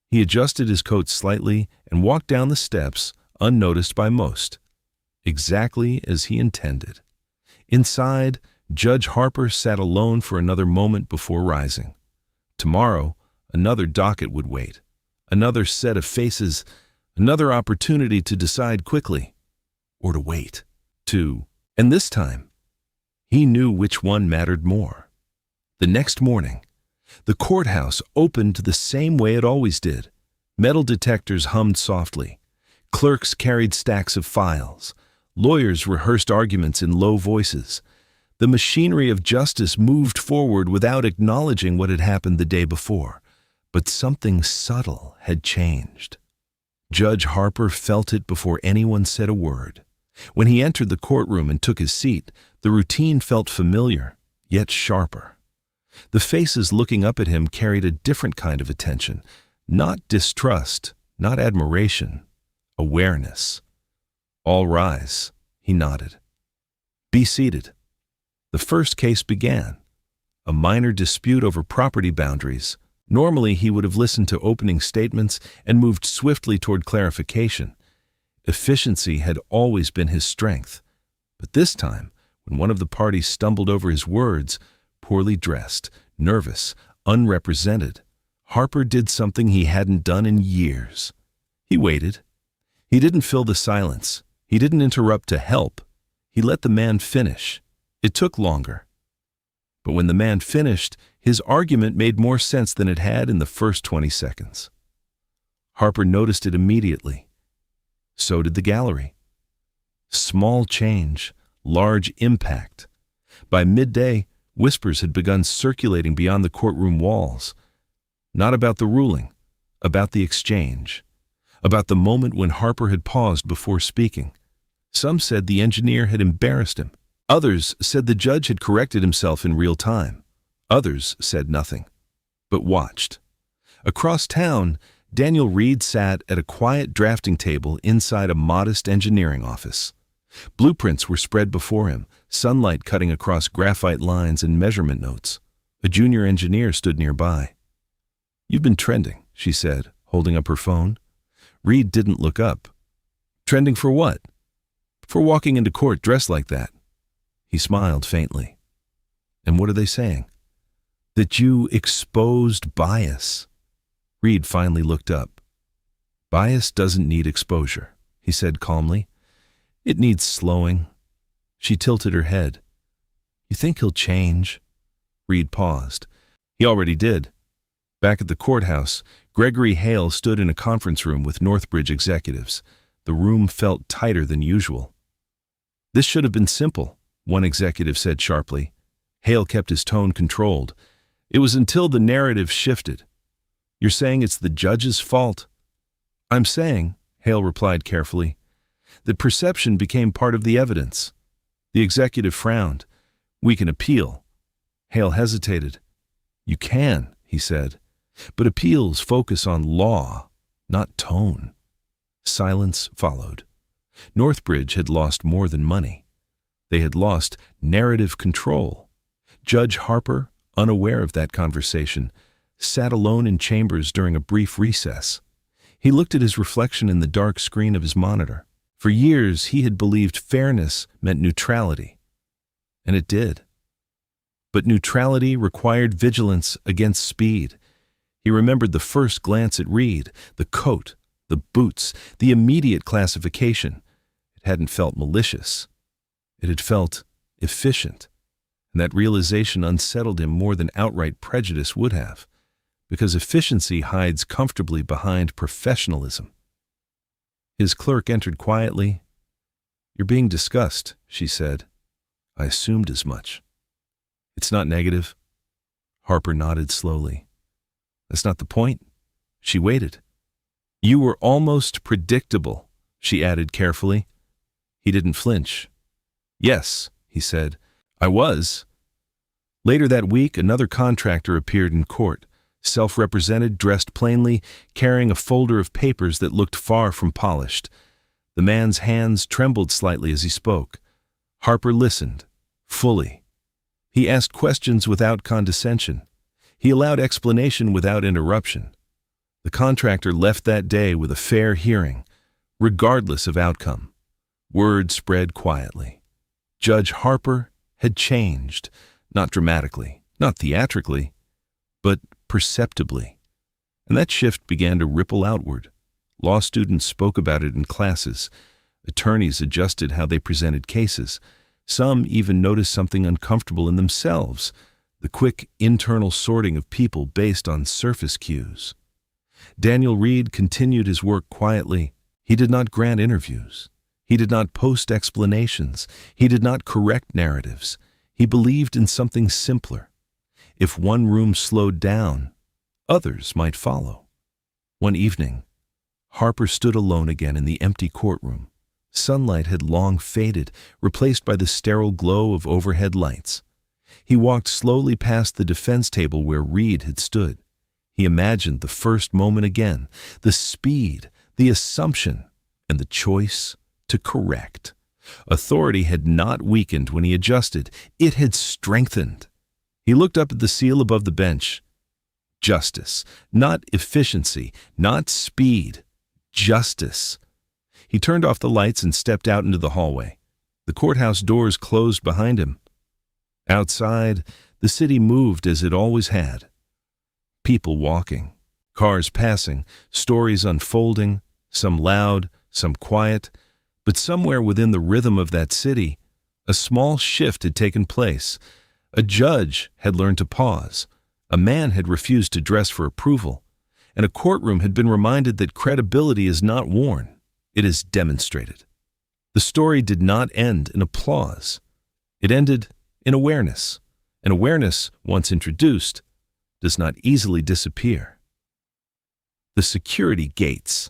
He adjusted his coat slightly and walked down the steps, unnoticed by most. Exactly as he intended. Inside, Judge Harper sat alone for another moment before rising. Tomorrow, another docket would wait. Another set of faces, another opportunity to decide quickly. Or to wait. And this time, he knew which one mattered more. The next morning, the courthouse opened the same way it always did. Metal detectors hummed softly. Clerks carried stacks of files. Lawyers rehearsed arguments in low voices. The machinery of justice moved forward without acknowledging what had happened the day before. But something subtle had changed. Judge Harper felt it before anyone said a word. When he entered the courtroom and took his seat, the routine felt familiar, yet sharper. The faces looking up at him carried a different kind of attention. Not distrust, not admiration, awareness. "All rise," he nodded. "Be seated." The first case began. A minor dispute over property boundaries. Normally, he would have listened to opening statements and moved swiftly toward clarification. Efficiency had always been his strength. But this time, when one of the parties stumbled over his words, poorly dressed, nervous, unrepresented, Harper did something he hadn't done in years. He waited. He didn't fill the silence. He didn't interrupt to help. He let the man finish. It took longer. But when the man finished, his argument made more sense than it had in the first 20 seconds. Harper noticed it immediately. So did the gallery. Small change, large impact. By midday, whispers had begun circulating beyond the courtroom walls. Not about the ruling, about the exchange, about the moment when Harper had paused before speaking. Some said the engineer had embarrassed him. Others said the judge had corrected himself in real time. Others said nothing, but watched. Across town, Daniel Reed sat at a quiet drafting table inside a modest engineering office. Blueprints were spread before him, sunlight cutting across graphite lines and measurement notes. A junior engineer stood nearby. "You've been trending," she said, holding up her phone. Reed didn't look up. "Trending for what?" "For walking into court dressed like that." He smiled faintly. "And what are they saying?" "That you exposed bias." Reed finally looked up. "Bias doesn't need exposure," he said calmly. "It needs slowing." She tilted her head. "You think he'll change?" Reed paused. "He already did." Back at the courthouse, Gregory Hale stood in a conference room with Northbridge executives. The room felt tighter than usual. "This should have been simple," one executive said sharply. Hale kept his tone controlled. "It was until the narrative shifted." "You're saying it's the judge's fault?" "I'm saying," Hale replied carefully, "that perception became part of the evidence." The executive frowned. "We can appeal." Hale hesitated. "You can," he said, "but appeals focus on law, not tone." Silence followed. Northbridge had lost more than money. They had lost narrative control. Judge Harper, unaware of that conversation, sat alone in chambers during a brief recess. He looked at his reflection in the dark screen of his monitor. For years, he had believed fairness meant neutrality. And it did. But neutrality required vigilance against speed. He remembered the first glance at Reed, the coat, the boots, the immediate classification. It hadn't felt malicious. It had felt efficient. And that realization unsettled him more than outright prejudice would have, because efficiency hides comfortably behind professionalism. His clerk entered quietly. "You're being discussed," she said. "I assumed as much." "It's not negative." Harper nodded slowly. "That's not the point." She waited. "You were almost predictable," she added carefully. He didn't flinch. "Yes," he said, "I was." Later that week, another contractor appeared in court, self-represented, dressed plainly, carrying a folder of papers that looked far from polished. The man's hands trembled slightly as he spoke. Harper listened, fully. He asked questions without condescension. He allowed explanation without interruption. The contractor left that day with a fair hearing, regardless of outcome. Word spread quietly. Judge Harper had changed, not dramatically, not theatrically, but perceptibly. And that shift began to ripple outward. Law students spoke about it in classes. Attorneys adjusted how they presented cases. Some even noticed something uncomfortable in themselves, the quick internal sorting of people based on surface cues. Daniel Reed continued his work quietly. He did not grant interviews. He did not post explanations. He did not correct narratives. He believed in something simpler. If one room slowed down, others might follow. One evening, Harper stood alone again in the empty courtroom. Sunlight had long faded, replaced by the sterile glow of overhead lights. He walked slowly past the defense table where Reed had stood. He imagined the first moment again, the speed, the assumption, and the choice to correct. Authority had not weakened when he adjusted. It had strengthened. He looked up at the seal above the bench. Justice, not efficiency, not speed. Justice. He turned off the lights and stepped out into the hallway. The courthouse doors closed behind him. Outside, the city moved as it always had. People walking, cars passing, stories unfolding, some loud, some quiet, but somewhere within the rhythm of that city, a small shift had taken place. A judge had learned to pause. A man had refused to dress for approval. And a courtroom had been reminded that credibility is not worn, it is demonstrated. The story did not end in applause. It ended in awareness. And awareness, once introduced, does not easily disappear. The security gates.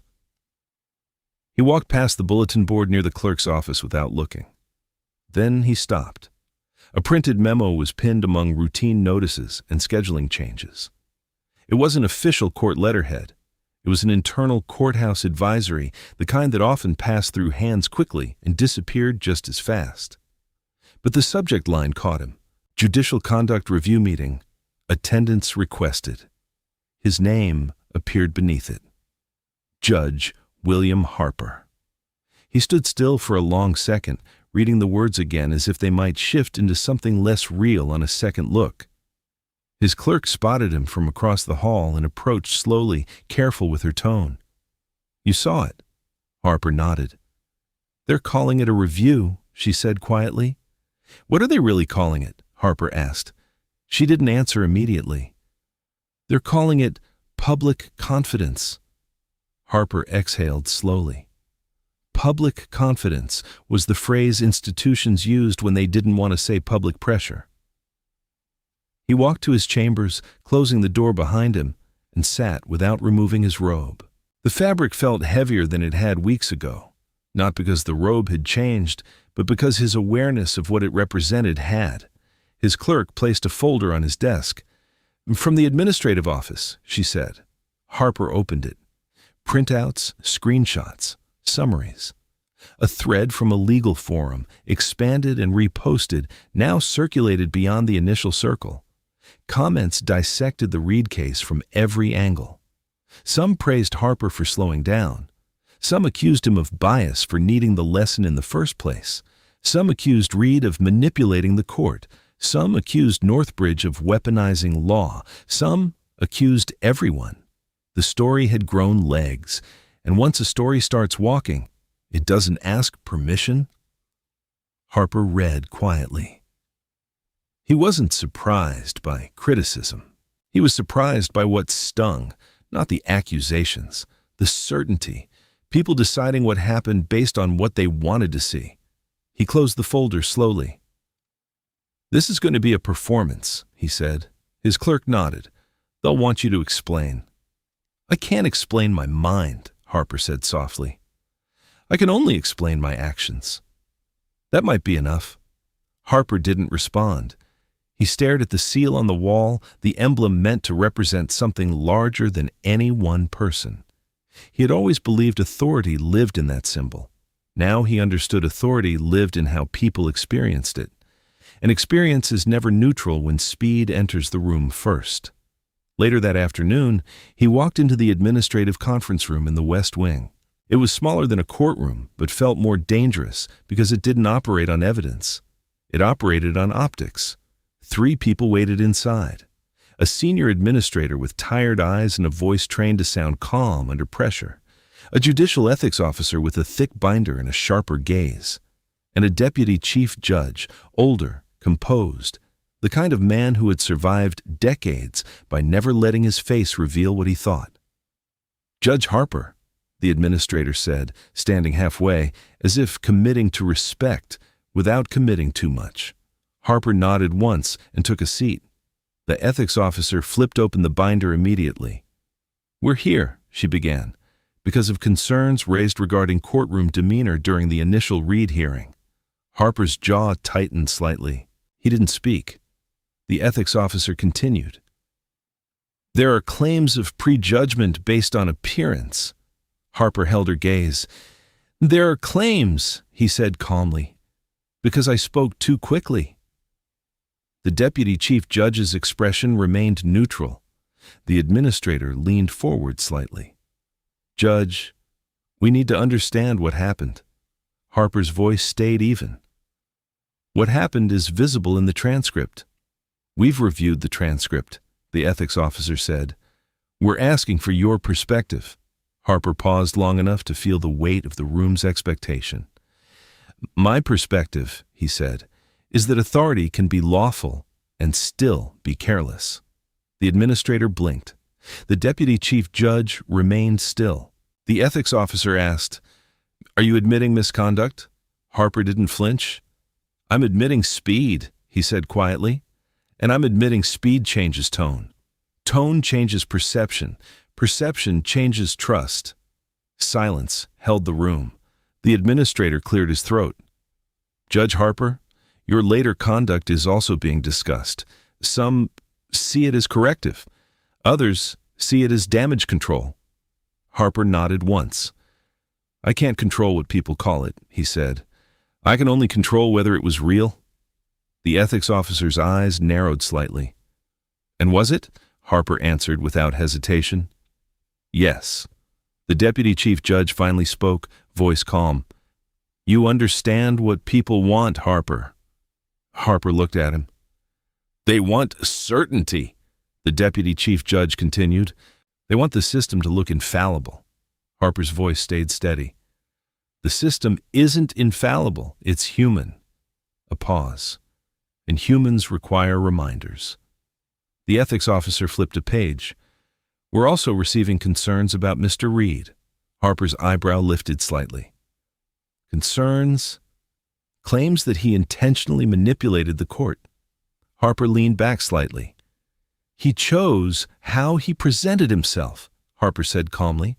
He walked past the bulletin board near the clerk's office without looking. Then he stopped. A printed memo was pinned among routine notices and scheduling changes. It was an official court letterhead. It was an internal courthouse advisory, the kind that often passed through hands quickly and disappeared just as fast. But the subject line caught him. Judicial Conduct Review Meeting. Attendance requested. His name appeared beneath it. Judge William Harper. He stood still for a long second, reading the words again as if they might shift into something less real on a second look. His clerk spotted him from across the hall and approached slowly, careful with her tone. "You saw it?" Harper nodded. "They're calling it a review," she said quietly. "What are they really calling it?" Harper asked. She didn't answer immediately. "They're calling it Public confidence. Harper exhaled slowly. Public confidence was the phrase institutions used when they didn't want to say public pressure. He walked to his chambers, closing the door behind him, and sat without removing his robe. The fabric felt heavier than it had weeks ago, not because the robe had changed, but because his awareness of what it represented had. His clerk placed a folder on his desk. "From the administrative office," she said. Harper opened it. Printouts, screenshots, summaries. A thread from a legal forum, expanded and reposted, now circulated beyond the initial circle. Comments dissected the Reed case from every angle. Some praised Harper for slowing down. Some accused him of bias for needing the lesson in the first place. Some accused Reed of manipulating the court. Some accused Northbridge of weaponizing law. Some accused everyone. The story had grown legs, and once a story starts walking, it doesn't ask permission. Harper read quietly. He wasn't surprised by criticism. He was surprised by what stung, not the accusations, the certainty, people deciding what happened based on what they wanted to see. He closed the folder slowly. "This is going to be a performance," he said. His clerk nodded. "They'll want you to explain." "I can't explain my mind," Harper said softly. "I can only explain my actions." "That might be enough." Harper didn't respond. He stared at the seal on the wall, the emblem meant to represent something larger than any one person. He had always believed authority lived in that symbol. Now he understood authority lived in how people experienced it. An experience is never neutral when speed enters the room first. Later that afternoon, he walked into the administrative conference room in the West Wing. It was smaller than a courtroom, but felt more dangerous because it didn't operate on evidence. It operated on optics. 3 people waited inside. A senior administrator with tired eyes and a voice trained to sound calm under pressure. A judicial ethics officer with a thick binder and a sharper gaze. And a deputy chief judge, older, composed, the kind of man who had survived decades by never letting his face reveal what he thought. "Judge Harper," the administrator said, standing halfway, as if committing to respect without committing too much. Harper nodded once and took a seat. The ethics officer flipped open the binder immediately. "We're here," she began, "because of concerns raised regarding courtroom demeanor during the initial Reed hearing." Harper's jaw tightened slightly. He didn't speak. The ethics officer continued. "There are claims of prejudgment based on appearance." Harper held her gaze. "There are claims," he said calmly, "because I spoke too quickly." The deputy chief judge's expression remained neutral. The administrator leaned forward slightly. "Judge, we need to understand what happened." Harper's voice stayed even. "What happened is visible in the transcript." "We've reviewed the transcript," the ethics officer said. "We're asking for your perspective." Harper paused long enough to feel the weight of the room's expectation. "My perspective," he said, "is that authority can be lawful and still be careless." The administrator blinked. The deputy chief judge remained still. The ethics officer asked, "Are you admitting misconduct?" Harper didn't flinch. "I'm admitting speed," he said quietly. "And I'm admitting speed changes tone. Tone changes perception. Perception changes trust." Silence held the room. The administrator cleared his throat. "Judge Harper, your later conduct is also being discussed. Some see it as corrective. Others see it as damage control." Harper nodded once. "I can't control what people call it," he said. "I can only control whether it was real." The ethics officer's eyes narrowed slightly. "And was it?" Harper answered without hesitation. "Yes." The deputy chief judge finally spoke, voice calm. "You understand what people want, Harper." Harper looked at him. "They want certainty," the deputy chief judge continued. "They want the system to look infallible." Harper's voice stayed steady. "The system isn't infallible, it's human." A pause. "And humans require reminders." The ethics officer flipped a page. We're also receiving concerns about Mr. Reed. Harper's eyebrow lifted slightly. Concerns? Claims that he intentionally manipulated the court. Harper leaned back slightly. He chose how he presented himself, Harper said calmly.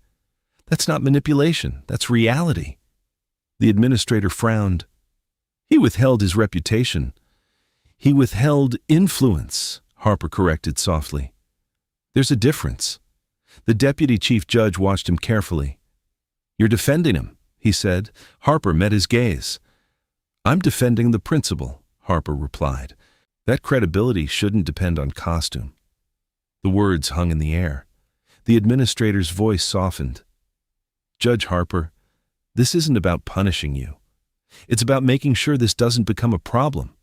That's not manipulation, that's reality. The administrator frowned. He withheld his reputation. He withheld influence, Harper corrected softly. There's a difference. The deputy chief judge watched him carefully. You're defending him, he said. Harper met his gaze. I'm defending the principal, Harper replied. That credibility shouldn't depend on costume. The words hung in the air. The administrator's voice softened. Judge Harper, this isn't about punishing you. It's about making sure this doesn't become a problem.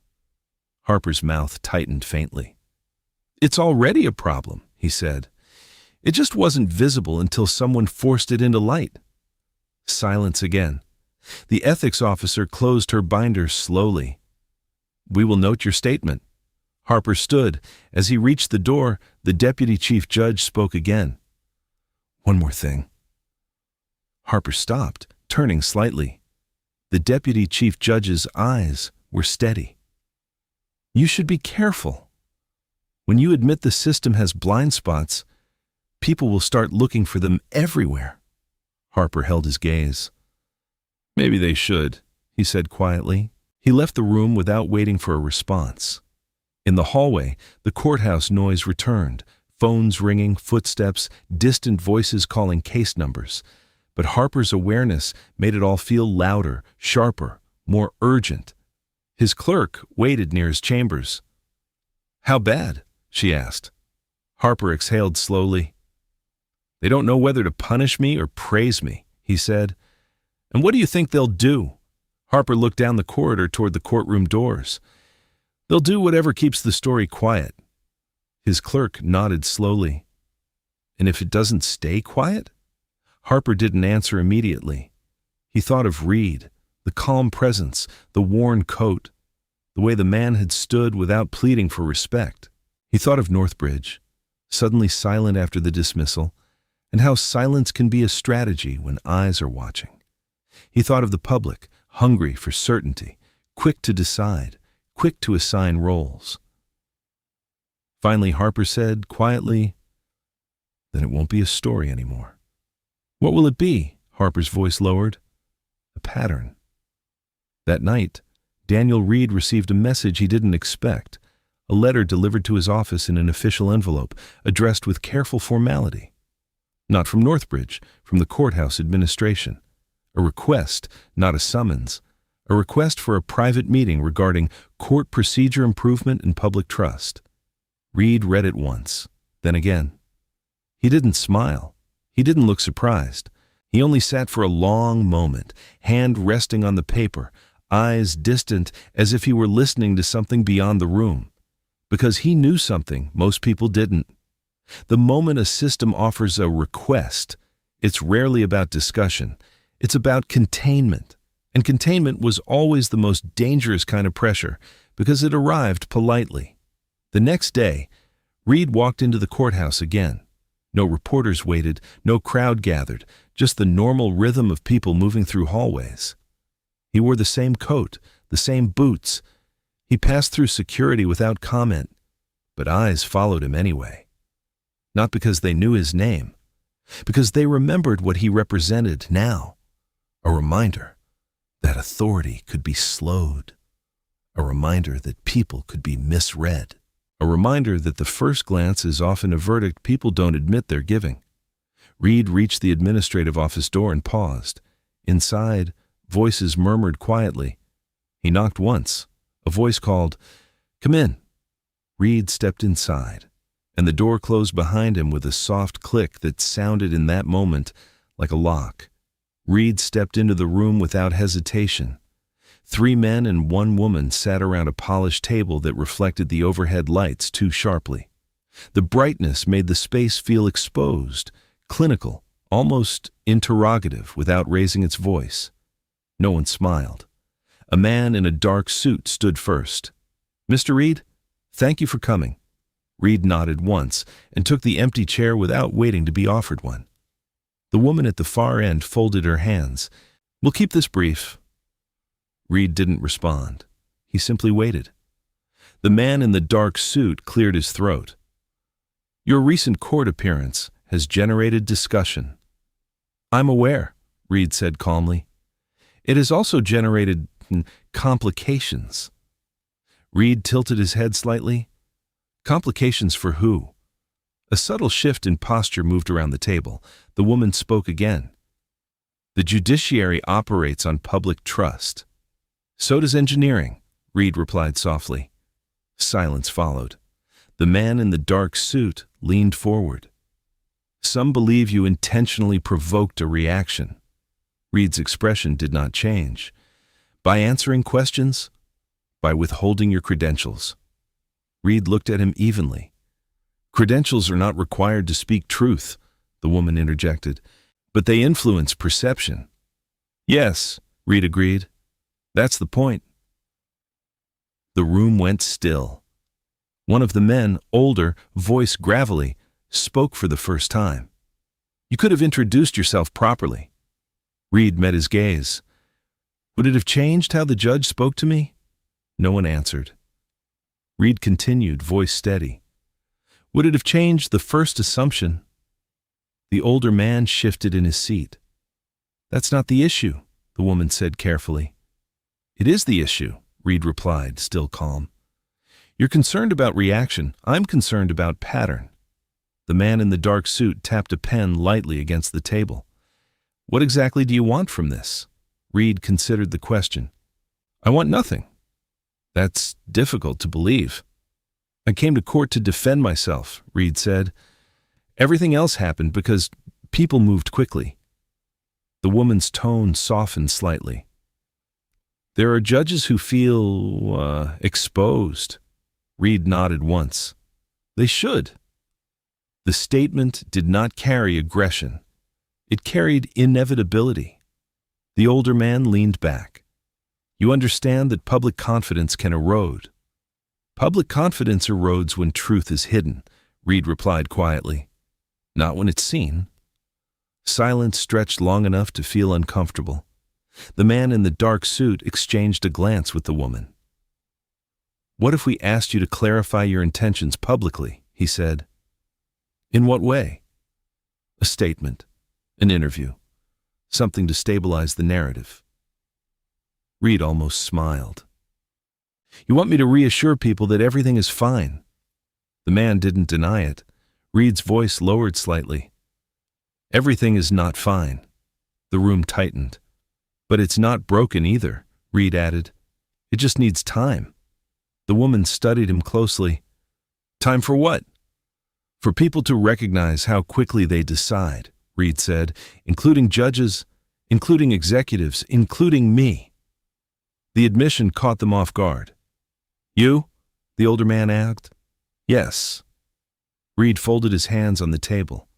Harper's mouth tightened faintly. It's already a problem, he said. It just wasn't visible until someone forced it into light. Silence again. The ethics officer closed her binder slowly. We will note your statement. Harper stood. As he reached the door, the deputy chief judge spoke again. One more thing. Harper stopped, turning slightly. The deputy chief judge's eyes were steady. You should be careful. When you admit the system has blind spots, people will start looking for them everywhere. Harper held his gaze. Maybe they should, he said quietly. He left the room without waiting for a response. In the hallway, the courthouse noise returned, phones ringing, footsteps, distant voices calling case numbers. But Harper's awareness made it all feel louder, sharper, more urgent. His clerk waited near his chambers. How bad? She asked. Harper exhaled slowly. They don't know whether to punish me or praise me, he said. And what do you think they'll do? Harper looked down the corridor toward the courtroom doors. They'll do whatever keeps the story quiet. His clerk nodded slowly. And if it doesn't stay quiet? Harper didn't answer immediately. He thought of Reed, the calm presence, the worn coat, the way the man had stood without pleading for respect. He thought of Northbridge, suddenly silent after the dismissal, and how silence can be a strategy when eyes are watching. He thought of the public, hungry for certainty, quick to decide, quick to assign roles. Finally, Harper said quietly, Then it won't be a story anymore. What will it be? Harper's voice lowered. A pattern. That night, Daniel Reed received a message he didn't expect, a letter delivered to his office in an official envelope, addressed with careful formality. Not from Northbridge, from the courthouse administration. A request, not a summons. A request for a private meeting regarding court procedure improvement and public trust. Reed read it once, then again. He didn't smile. He didn't look surprised. He only sat for a long moment, hand resting on the paper, eyes distant as if he were listening to something beyond the room. Because he knew something most people didn't. The moment a system offers a request, it's rarely about discussion. It's about containment. And containment was always the most dangerous kind of pressure because it arrived politely. The next day, Reed walked into the courthouse again. No reporters waited, no crowd gathered, just the normal rhythm of people moving through hallways. He wore the same coat, the same boots. He passed through security without comment, but eyes followed him anyway. Not because they knew his name, because they remembered what he represented now. A reminder that authority could be slowed. A reminder that people could be misread. A reminder that the first glance is often a verdict people don't admit they're giving. Reed reached the administrative office door and paused. Inside, voices murmured quietly. He knocked once. A voice called, "Come in." Reed stepped inside, and the door closed behind him with a soft click that sounded in that moment like a lock. Reed stepped into the room without hesitation. 3 men and 1 woman sat around a polished table that reflected the overhead lights too sharply. The brightness made the space feel exposed, clinical, almost interrogative without raising its voice. No one smiled. A man in a dark suit stood first. "Mr. Reed, thank you for coming." Reed nodded once and took the empty chair without waiting to be offered one. The woman at the far end folded her hands. "We'll keep this brief." Reed didn't respond. He simply waited. The man in the dark suit cleared his throat. "Your recent court appearance has generated discussion." "I'm aware," Reed said calmly. "It has also generated complications." Reed tilted his head slightly. "Complications for who?" A subtle shift in posture moved around the table. The woman spoke again. "The judiciary operates on public trust." "So does engineering," Reed replied softly. Silence followed. The man in the dark suit leaned forward. "Some believe you intentionally provoked a reaction." Reed's expression did not change. "By answering questions? By withholding your credentials?" Reed looked at him evenly. "Credentials are not required to speak truth," the woman interjected, "but they influence perception." "Yes," Reed agreed. "That's the point." The room went still. One of the men, older, voice gravelly, spoke for the first time. "You could have introduced yourself properly." Reed met his gaze. "Would it have changed how the judge spoke to me?" No one answered. Reed continued, voice steady. "Would it have changed the first assumption?" The older man shifted in his seat. "That's not the issue," the woman said carefully. "It is the issue," Reed replied, still calm. "You're concerned about reaction. I'm concerned about pattern." The man in the dark suit tapped a pen lightly against the table. "What exactly do you want from this?" Reed considered the question. "I want nothing." "That's difficult to believe." "I came to court to defend myself," Reed said. "Everything else happened because people moved quickly." The woman's tone softened slightly. "There are judges who feel, exposed." Reed nodded once. "They should." The statement did not carry aggression. It carried inevitability. The older man leaned back. "You understand that public confidence can erode." "Public confidence erodes when truth is hidden," Reed replied quietly. "Not when it's seen." Silence stretched long enough to feel uncomfortable. The man in the dark suit exchanged a glance with the woman. "What if we asked you to clarify your intentions publicly?" he said. "In what way?" "A statement, an interview, something to stabilize the narrative." Reed almost smiled. "You want me to reassure people that everything is fine?" The man didn't deny it. Reed's voice lowered slightly. "Everything is not fine." The room tightened. "But it's not broken either," Reed added. "It just needs time." The woman studied him closely. "Time for what?" "For people to recognize how quickly they decide," Reed said, "including judges, including executives, including me." The admission caught them off guard. "You?" the older man asked. "Yes." Reed folded his hands on the table.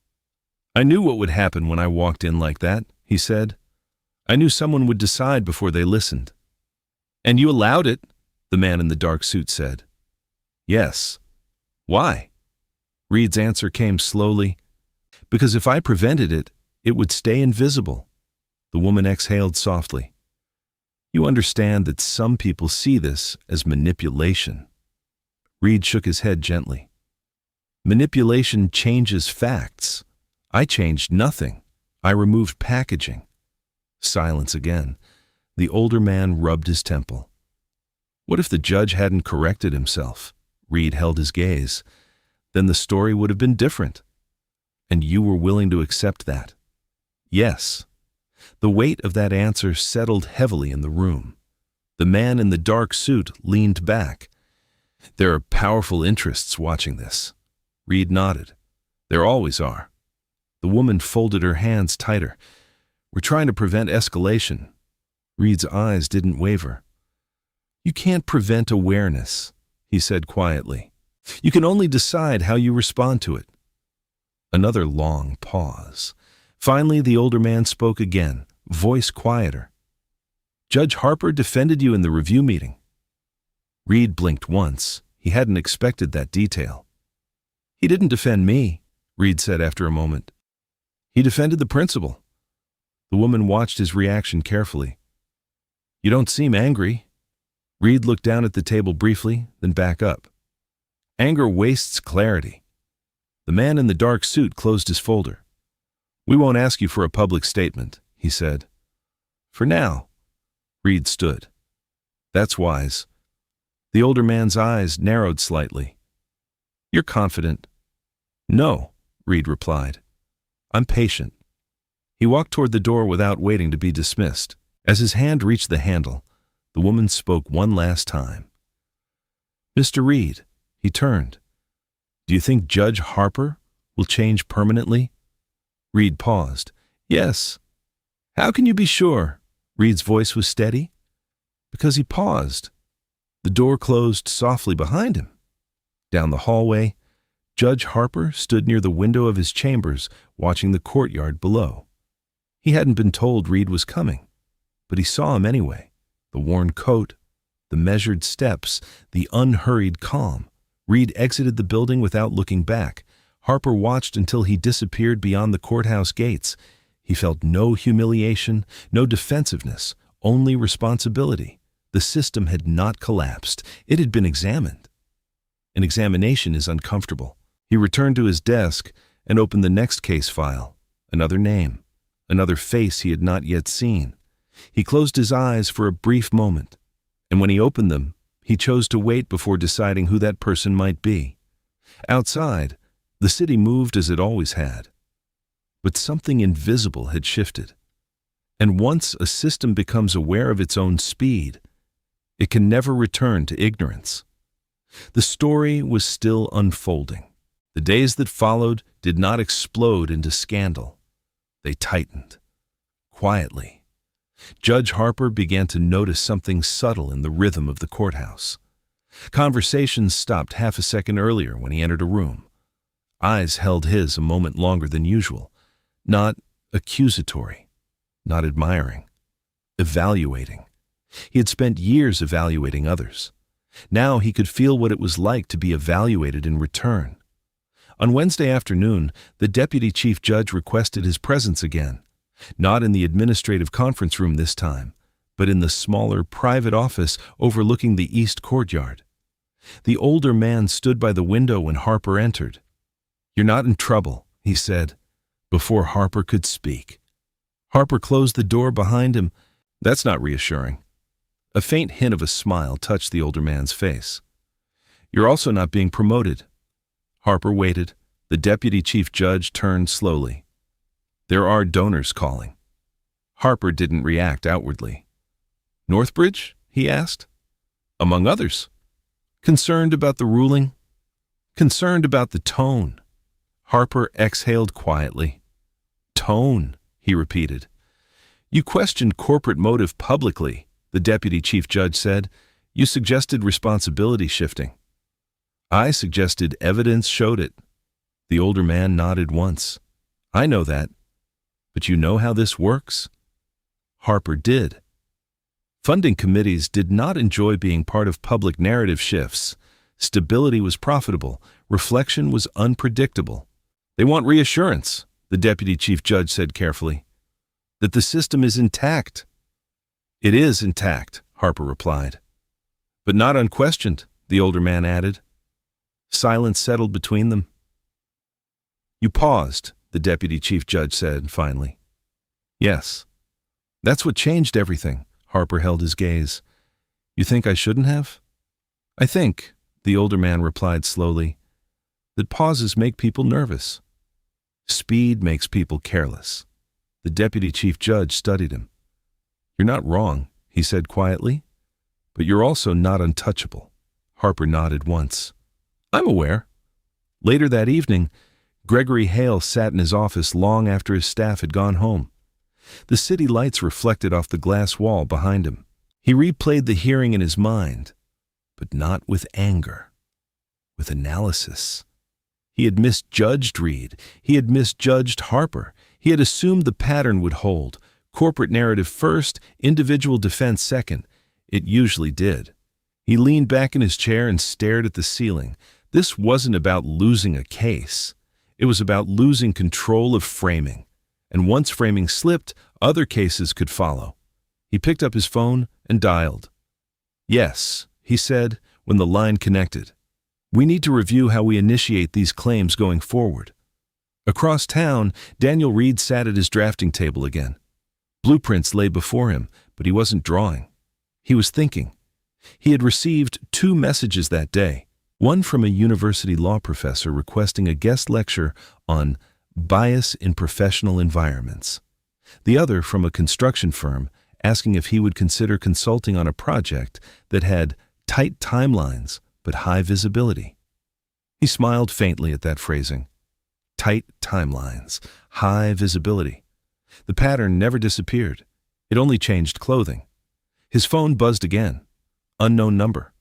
"I knew what would happen when I walked in like that," he said. "I knew someone would decide before they listened." "And you allowed it," the man in the dark suit said. "Yes." "Why?" Reed's answer came slowly. "Because if I prevented it, it would stay invisible." The woman exhaled softly. "You understand that some people see this as manipulation." Reed shook his head gently. "Manipulation changes facts. I changed nothing. I removed packaging." Silence again. The older man rubbed his temple. "What if the judge hadn't corrected himself?" Reed held his gaze. "Then the story would have been different." "And you were willing to accept that?" "Yes." The weight of that answer settled heavily in the room. The man in the dark suit leaned back. "There are powerful interests watching this." Reed nodded. "There always are." The woman folded her hands tighter. "We're trying to prevent escalation." Reed's eyes didn't waver. "You can't prevent awareness," he said quietly. "You can only decide how you respond to it." Another long pause. Finally, the older man spoke again, voice quieter. "Judge Harper defended you in the review meeting." Reed blinked once. He hadn't expected that detail. He didn't defend me, Reed said after a moment. He defended the principal. The woman watched his reaction carefully. You don't seem angry. Reed looked down at the table briefly, then back up. Anger wastes clarity. The man in the dark suit closed his folder. We won't ask you for a public statement, he said. For now. Reed stood. That's wise. The older man's eyes narrowed slightly. You're confident. No, Reed replied. I'm patient. He walked toward the door without waiting to be dismissed. As his hand reached the handle, the woman spoke one last time. Mr. Reed, he turned. Do you think Judge Harper will change permanently? Reed paused. Yes. How can you be sure? Reed's voice was steady. Because he paused. The door closed softly behind him. Down the hallway, Judge Harper stood near the window of his chambers, watching the courtyard below. He hadn't been told Reed was coming, but he saw him anyway. The worn coat, the measured steps, the unhurried calm. Reed exited the building without looking back. Harper watched until he disappeared beyond the courthouse gates. He felt no humiliation, no defensiveness, only responsibility. The system had not collapsed. It had been examined. An examination is uncomfortable. He returned to his desk and opened the next case file. Another name, another face he had not yet seen. He closed his eyes for a brief moment, and when he opened them, he chose to wait before deciding who that person might be. Outside, the city moved as it always had. But something invisible had shifted. And once a system becomes aware of its own speed, it can never return to ignorance. The story was still unfolding. The days that followed did not explode into scandal. They tightened. Quietly. Judge Harper began to notice something subtle in the rhythm of the courthouse. Conversations stopped half a second earlier when he entered a room. Eyes held his a moment longer than usual. Not accusatory, not admiring, evaluating. He had spent years evaluating others. Now he could feel what it was like to be evaluated in return. On Wednesday afternoon, the deputy chief judge requested his presence again, not in the administrative conference room this time, but in the smaller private office overlooking the east courtyard. The older man stood by the window when Harper entered. You're not in trouble, he said, before Harper could speak. Harper closed the door behind him. That's not reassuring. A faint hint of a smile touched the older man's face. You're also not being promoted. Harper waited. The deputy chief judge turned slowly. There are donors calling. Harper didn't react outwardly. Northbridge? He asked. Among others. Concerned about the ruling? Concerned about the tone. Harper exhaled quietly. Tone, he repeated. You questioned corporate motive publicly, the deputy chief judge said. You suggested responsibility shifting. I suggested evidence showed it. The older man nodded once. I know that. But you know how this works? Harper did. Funding committees did not enjoy being part of public narrative shifts. Stability was profitable. Reflection was unpredictable. They want reassurance, the deputy chief judge said carefully, that the system is intact. It is intact, Harper replied. But not unquestioned, the older man added. Silence settled between them. You paused, the deputy chief judge said finally. Yes. That's what changed everything, Harper held his gaze. You think I shouldn't have? I think, the older man replied slowly, that pauses make people nervous. Speed makes people careless. The deputy chief judge studied him. You're not wrong, he said quietly, but you're also not untouchable. Harper nodded once. I'm aware. Later that evening, Gregory Hale sat in his office long after his staff had gone home. The city lights reflected off the glass wall behind him. He replayed the hearing in his mind, but not with anger, with analysis. He had misjudged Reed. He had misjudged Harper. He had assumed the pattern would hold. Corporate narrative first, individual defense second. It usually did. He leaned back in his chair and stared at the ceiling. This wasn't about losing a case. It was about losing control of framing. And once framing slipped, other cases could follow. He picked up his phone and dialed. "Yes," he said when the line connected. "We need to review how we initiate these claims going forward." Across town, Daniel Reed sat at his drafting table again. Blueprints lay before him, but he wasn't drawing. He was thinking. He had received 2 messages that day, one from a university law professor requesting a guest lecture on bias in professional environments. The other from a construction firm asking if he would consider consulting on a project that had tight timelines but high visibility. He smiled faintly at that phrasing. Tight timelines, high visibility. The pattern never disappeared. It only changed clothing. His phone buzzed again. Unknown number.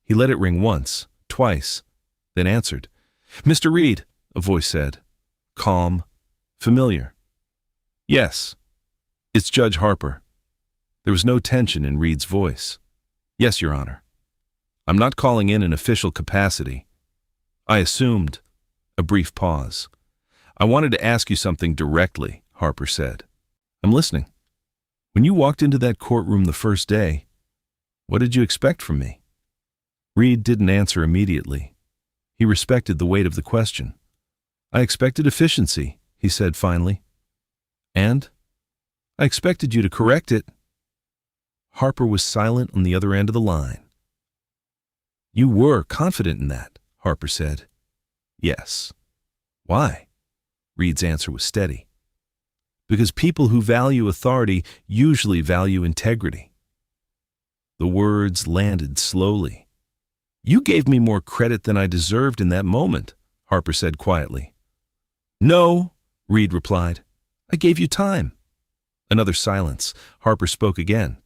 He let it ring once, twice, then answered. "Mr. Reed," a voice said. Calm, familiar. "Yes, it's Judge Harper." There was no tension in Reed's voice. "Yes, Your Honor. I'm not calling in an official capacity. I assumed." A brief pause. "I wanted to ask you something directly," Harper said. "I'm listening. When you walked into that courtroom the first day, what did you expect from me?" Reed didn't answer immediately. He respected the weight of the question. "I expected efficiency," he said finally. "And? I expected you to correct it." Harper was silent on the other end of the line. "You were confident in that," Harper said. "Yes." "Why?" Reed's answer was steady. "Because people who value authority usually value integrity." The words landed slowly. "You gave me more credit than I deserved in that moment," Harper said quietly. "No," Reed replied. "I gave you time." Another silence. Harper spoke again.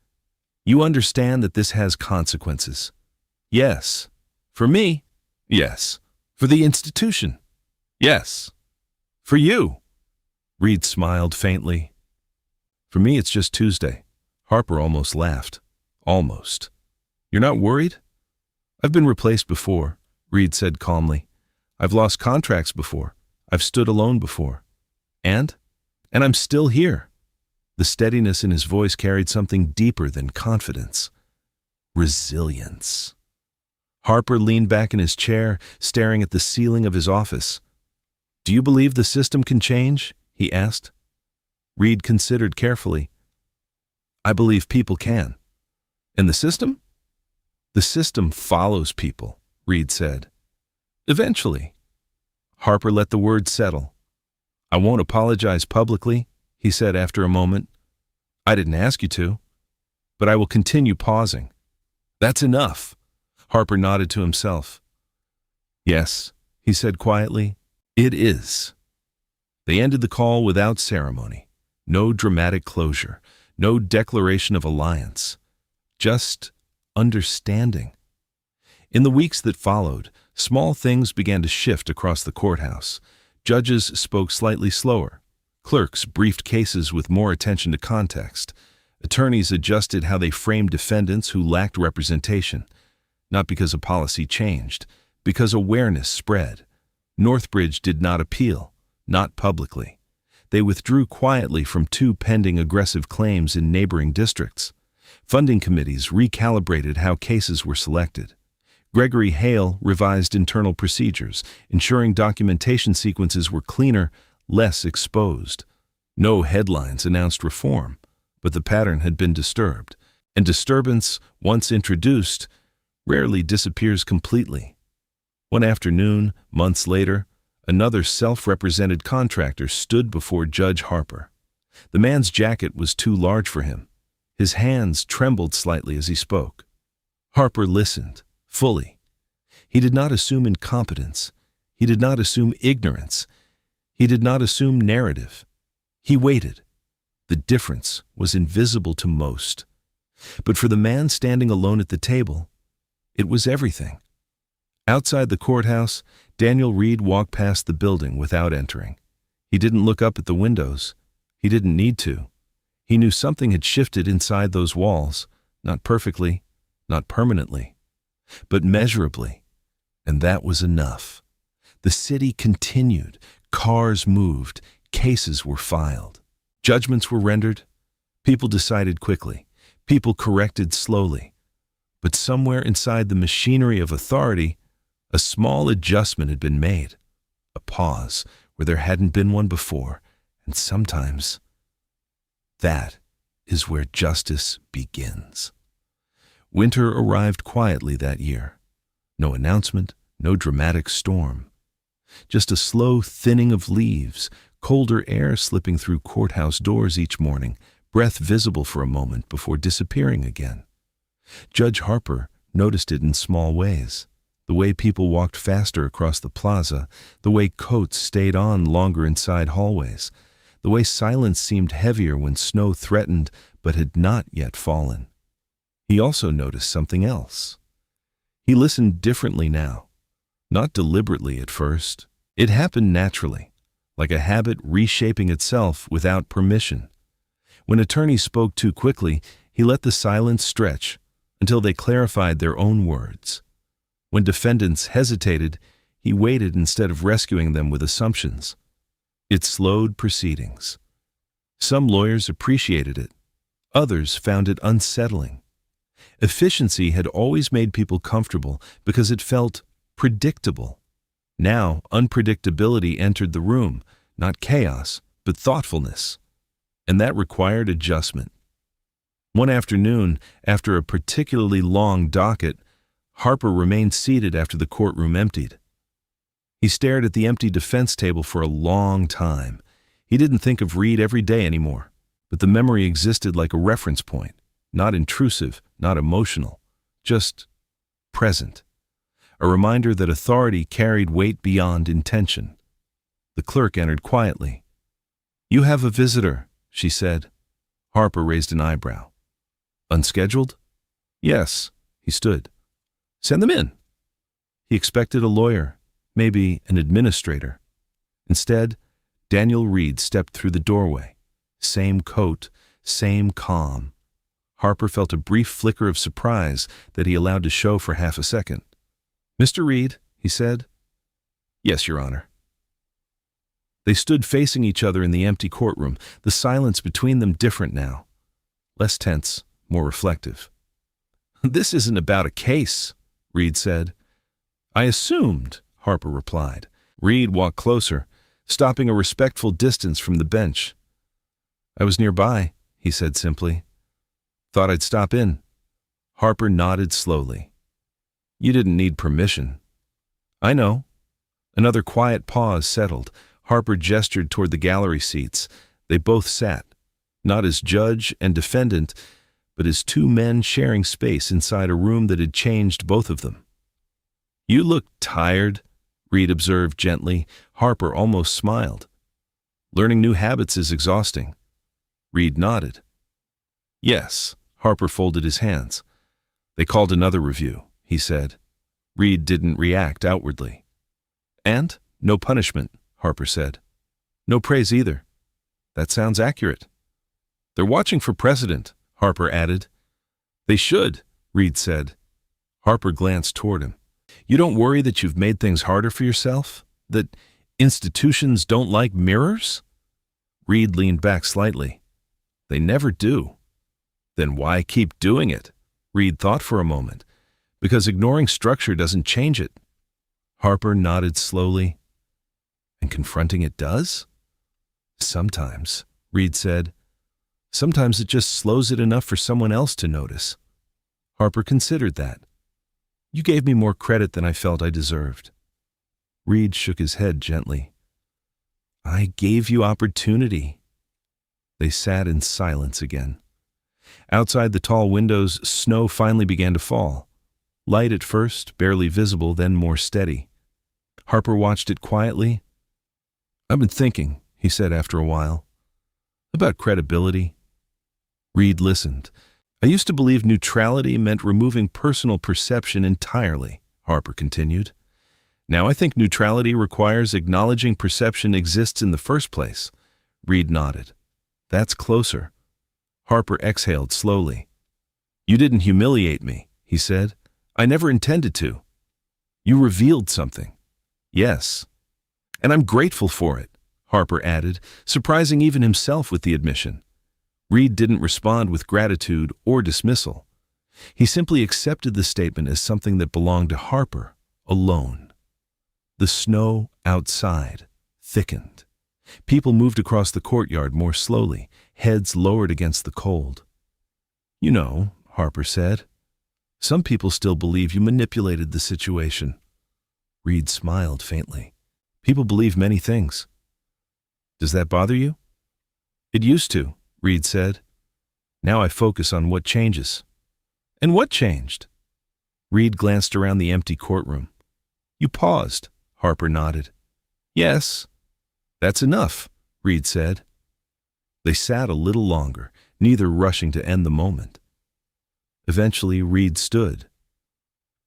"You understand that this has consequences." "Yes." "For me?" "Yes." "For the institution?" "Yes." "For you?" Reed smiled faintly. "For me, it's just Tuesday." Harper almost laughed. "Almost. You're not worried?" "I've been replaced before," Reed said calmly. "I've lost contracts before. I've stood alone before. And I'm still here." The steadiness in his voice carried something deeper than confidence. Resilience. Harper leaned back in his chair, staring at the ceiling of his office. "Do you believe the system can change?" he asked. Reed considered carefully. "I believe people can." "And the system?" "The system follows people," Reed said. "Eventually." Harper let the words settle. "I won't apologize publicly," he said after a moment. "I didn't ask you to. But I will continue pausing." "That's enough." Harper nodded to himself. "Yes," he said quietly, "it is." They ended the call without ceremony. No dramatic closure. No declaration of alliance. Just understanding. In the weeks that followed, small things began to shift across the courthouse. Judges spoke slightly slower. Clerks briefed cases with more attention to context. Attorneys adjusted how they framed defendants who lacked representation. Not because a policy changed, because awareness spread. Northbridge did not appeal, not publicly. They withdrew quietly from 2 pending aggressive claims in neighboring districts. Funding committees recalibrated how cases were selected. Gregory Hale revised internal procedures, ensuring documentation sequences were cleaner, less exposed. No headlines announced reform, but the pattern had been disturbed, and disturbance, once introduced, rarely disappears completely. One afternoon, months later, another self-represented contractor stood before Judge Harper. The man's jacket was too large for him. His hands trembled slightly as he spoke. Harper listened, fully. He did not assume incompetence. He did not assume ignorance. He did not assume narrative. He waited. The difference was invisible to most. But for the man standing alone at the table, it was everything. Outside the courthouse, Daniel Reed walked past the building without entering. He didn't look up at the windows. He didn't need to. He knew something had shifted inside those walls, not perfectly, not permanently, but measurably. And that was enough. The city continued. Cars moved. Cases were filed. Judgments were rendered. People decided quickly. People corrected slowly. But somewhere inside the machinery of authority, a small adjustment had been made. A pause where there hadn't been one before. And sometimes that is where justice begins. Winter arrived quietly that year. No announcement, no dramatic storm. Just a slow thinning of leaves, colder air slipping through courthouse doors each morning, breath visible for a moment before disappearing again. Judge Harper noticed it in small ways. The way people walked faster across the plaza, the way coats stayed on longer inside hallways, the way silence seemed heavier when snow threatened but had not yet fallen. He also noticed something else. He listened differently now. Not deliberately at first. It happened naturally, like a habit reshaping itself without permission. When attorneys spoke too quickly, he let the silence stretch until they clarified their own words. When defendants hesitated, he waited instead of rescuing them with assumptions. It slowed proceedings. Some lawyers appreciated it. Others found it unsettling. Efficiency had always made people comfortable because it felt predictable. Now, unpredictability entered the room, not chaos, but thoughtfulness. And that required adjustment. One afternoon, after a particularly long docket, Harper remained seated after the courtroom emptied. He stared at the empty defense table for a long time. He didn't think of Reed every day anymore, but the memory existed like a reference point, not intrusive, not emotional, just present. A reminder that authority carried weight beyond intention. The clerk entered quietly. "You have a visitor," she said. Harper raised an eyebrow. "Unscheduled?" "Yes." He stood. "Send them in." He expected a lawyer, maybe an administrator. Instead, Daniel Reed stepped through the doorway. Same coat, same calm. Harper felt a brief flicker of surprise that he allowed to show for half a second. "Mr. Reed," he said. "Yes, Your Honor." They stood facing each other in the empty courtroom, the silence between them different now. Less tense, more reflective. "This isn't about a case," Reed said. "I assumed," Harper replied. Reed walked closer, stopping a respectful distance from the bench. "I was nearby," he said simply. "Thought I'd stop in." Harper nodded slowly. "You didn't need permission." "I know." Another quiet pause settled. Harper gestured toward the gallery seats. They both sat, not as judge and defendant, but as two men sharing space inside a room that had changed both of them. "You look tired," Reed observed gently. Harper almost smiled. "Learning new habits is exhausting." Reed nodded. "Yes." Harper folded his hands. "They called another review," he said. Reed didn't react outwardly. "And no punishment," Harper said. "No praise either." "That sounds accurate." "They're watching for precedent," Harper added. "They should," Reed said. Harper glanced toward him. "You don't worry that you've made things harder for yourself? That institutions don't like mirrors?" Reed leaned back slightly. "They never do." "Then why keep doing it?" Reed thought for a moment. "Because ignoring structure doesn't change it." Harper nodded slowly. "And confronting it does?" "Sometimes," Reed said. "Sometimes it just slows it enough for someone else to notice." Harper considered that. "You gave me more credit than I felt I deserved." Reed shook his head gently. "I gave you opportunity." They sat in silence again. Outside the tall windows, snow finally began to fall. Light at first, barely visible, then more steady. Harper watched it quietly. "I've been thinking," he said after a while, "about credibility." Reed listened. "I used to believe neutrality meant removing personal perception entirely," Harper continued. "Now I think neutrality requires acknowledging perception exists in the first place." Reed nodded. "That's closer." Harper exhaled slowly. "You didn't humiliate me," he said. "I never intended to." You revealed something. Yes. And I'm grateful for it, Harper added, surprising even himself with the admission. Reed didn't respond with gratitude or dismissal. He simply accepted the statement as something that belonged to Harper alone. The snow outside thickened. People moved across the courtyard more slowly, heads lowered against the cold. You know, Harper said, some people still believe you manipulated the situation. Reed smiled faintly. People believe many things. Does that bother you? It used to, Reed said. Now I focus on what changes. And what changed? Reed glanced around the empty courtroom. You paused, Harper nodded. Yes. That's enough, Reed said. They sat a little longer, neither rushing to end the moment. Eventually, Reed stood.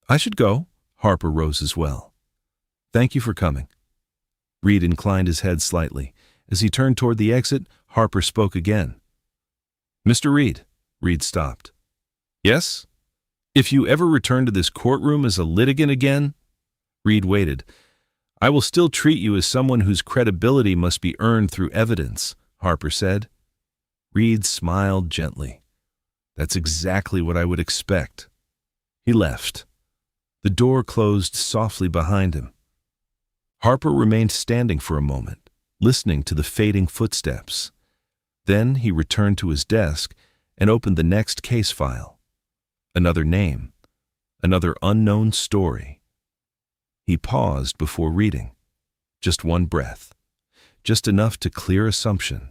I should go. Harper rose as well. Thank you for coming. Reed inclined his head slightly. As he turned toward the exit, Harper spoke again. Mr. Reed. Reed stopped. Yes? If you ever return to this courtroom as a litigant again? Reed waited. I will still treat you as someone whose credibility must be earned through evidence, Harper said. Reed smiled gently. That's exactly what I would expect. He left. The door closed softly behind him. Harper remained standing for a moment, listening to the fading footsteps. Then he returned to his desk and opened the next case file. Another name, another unknown story. He paused before reading. Just one breath, just enough to clear assumption.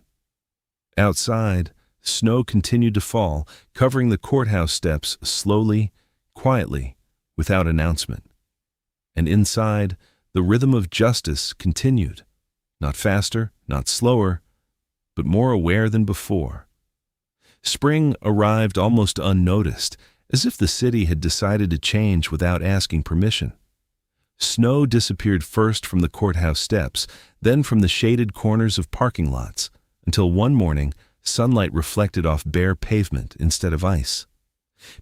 Outside, snow continued to fall, covering the courthouse steps slowly, quietly, without announcement. And inside, the rhythm of justice continued, not faster, not slower, but more aware than before. Spring arrived almost unnoticed, as if the city had decided to change without asking permission. Snow disappeared first from the courthouse steps, then from the shaded corners of parking lots, until one morning, sunlight reflected off bare pavement instead of ice.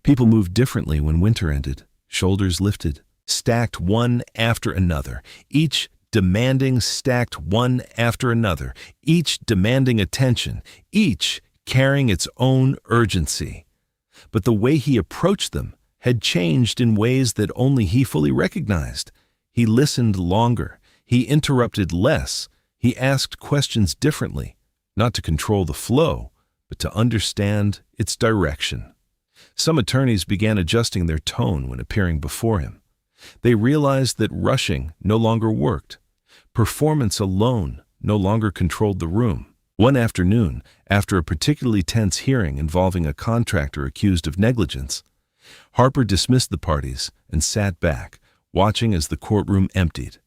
People moved differently when winter ended, shoulders lifted, stacked one after another, each demanding stacked one after another, each demanding attention, each carrying its own urgency. But the way he approached them had changed in ways that only he fully recognized. He listened longer, he interrupted less, he asked questions differently, not to control the flow, but to understand its direction. Some attorneys began adjusting their tone when appearing before him. They realized that rushing no longer worked. Performance alone no longer controlled the room. One afternoon, after a particularly tense hearing involving a contractor accused of negligence, Harper dismissed the parties and sat back, watching as the courtroom emptied.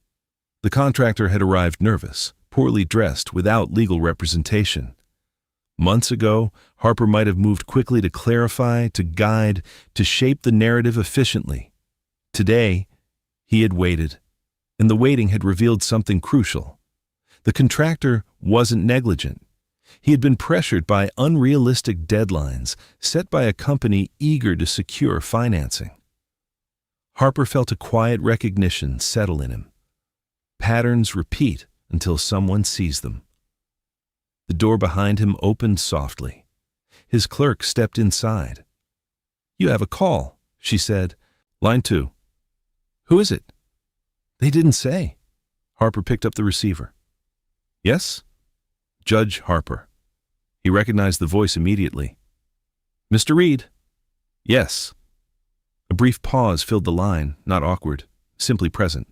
The contractor had arrived nervous, poorly dressed, without legal representation. Months ago, Harper might have moved quickly to clarify, to guide, to shape the narrative efficiently. Today, he had waited, and the waiting had revealed something crucial. The contractor wasn't negligent. He had been pressured by unrealistic deadlines set by a company eager to secure financing. Harper felt a quiet recognition settle in him. Patterns repeat until someone sees them. The door behind him opened softly. His clerk stepped inside. "You have a call," she said. "Line 2. "Who is it?" "They didn't say." Harper picked up the receiver. "Yes?" "Judge Harper." He recognized the voice immediately. "Mr. Reed?" "Yes." A brief pause filled the line, not awkward, simply present.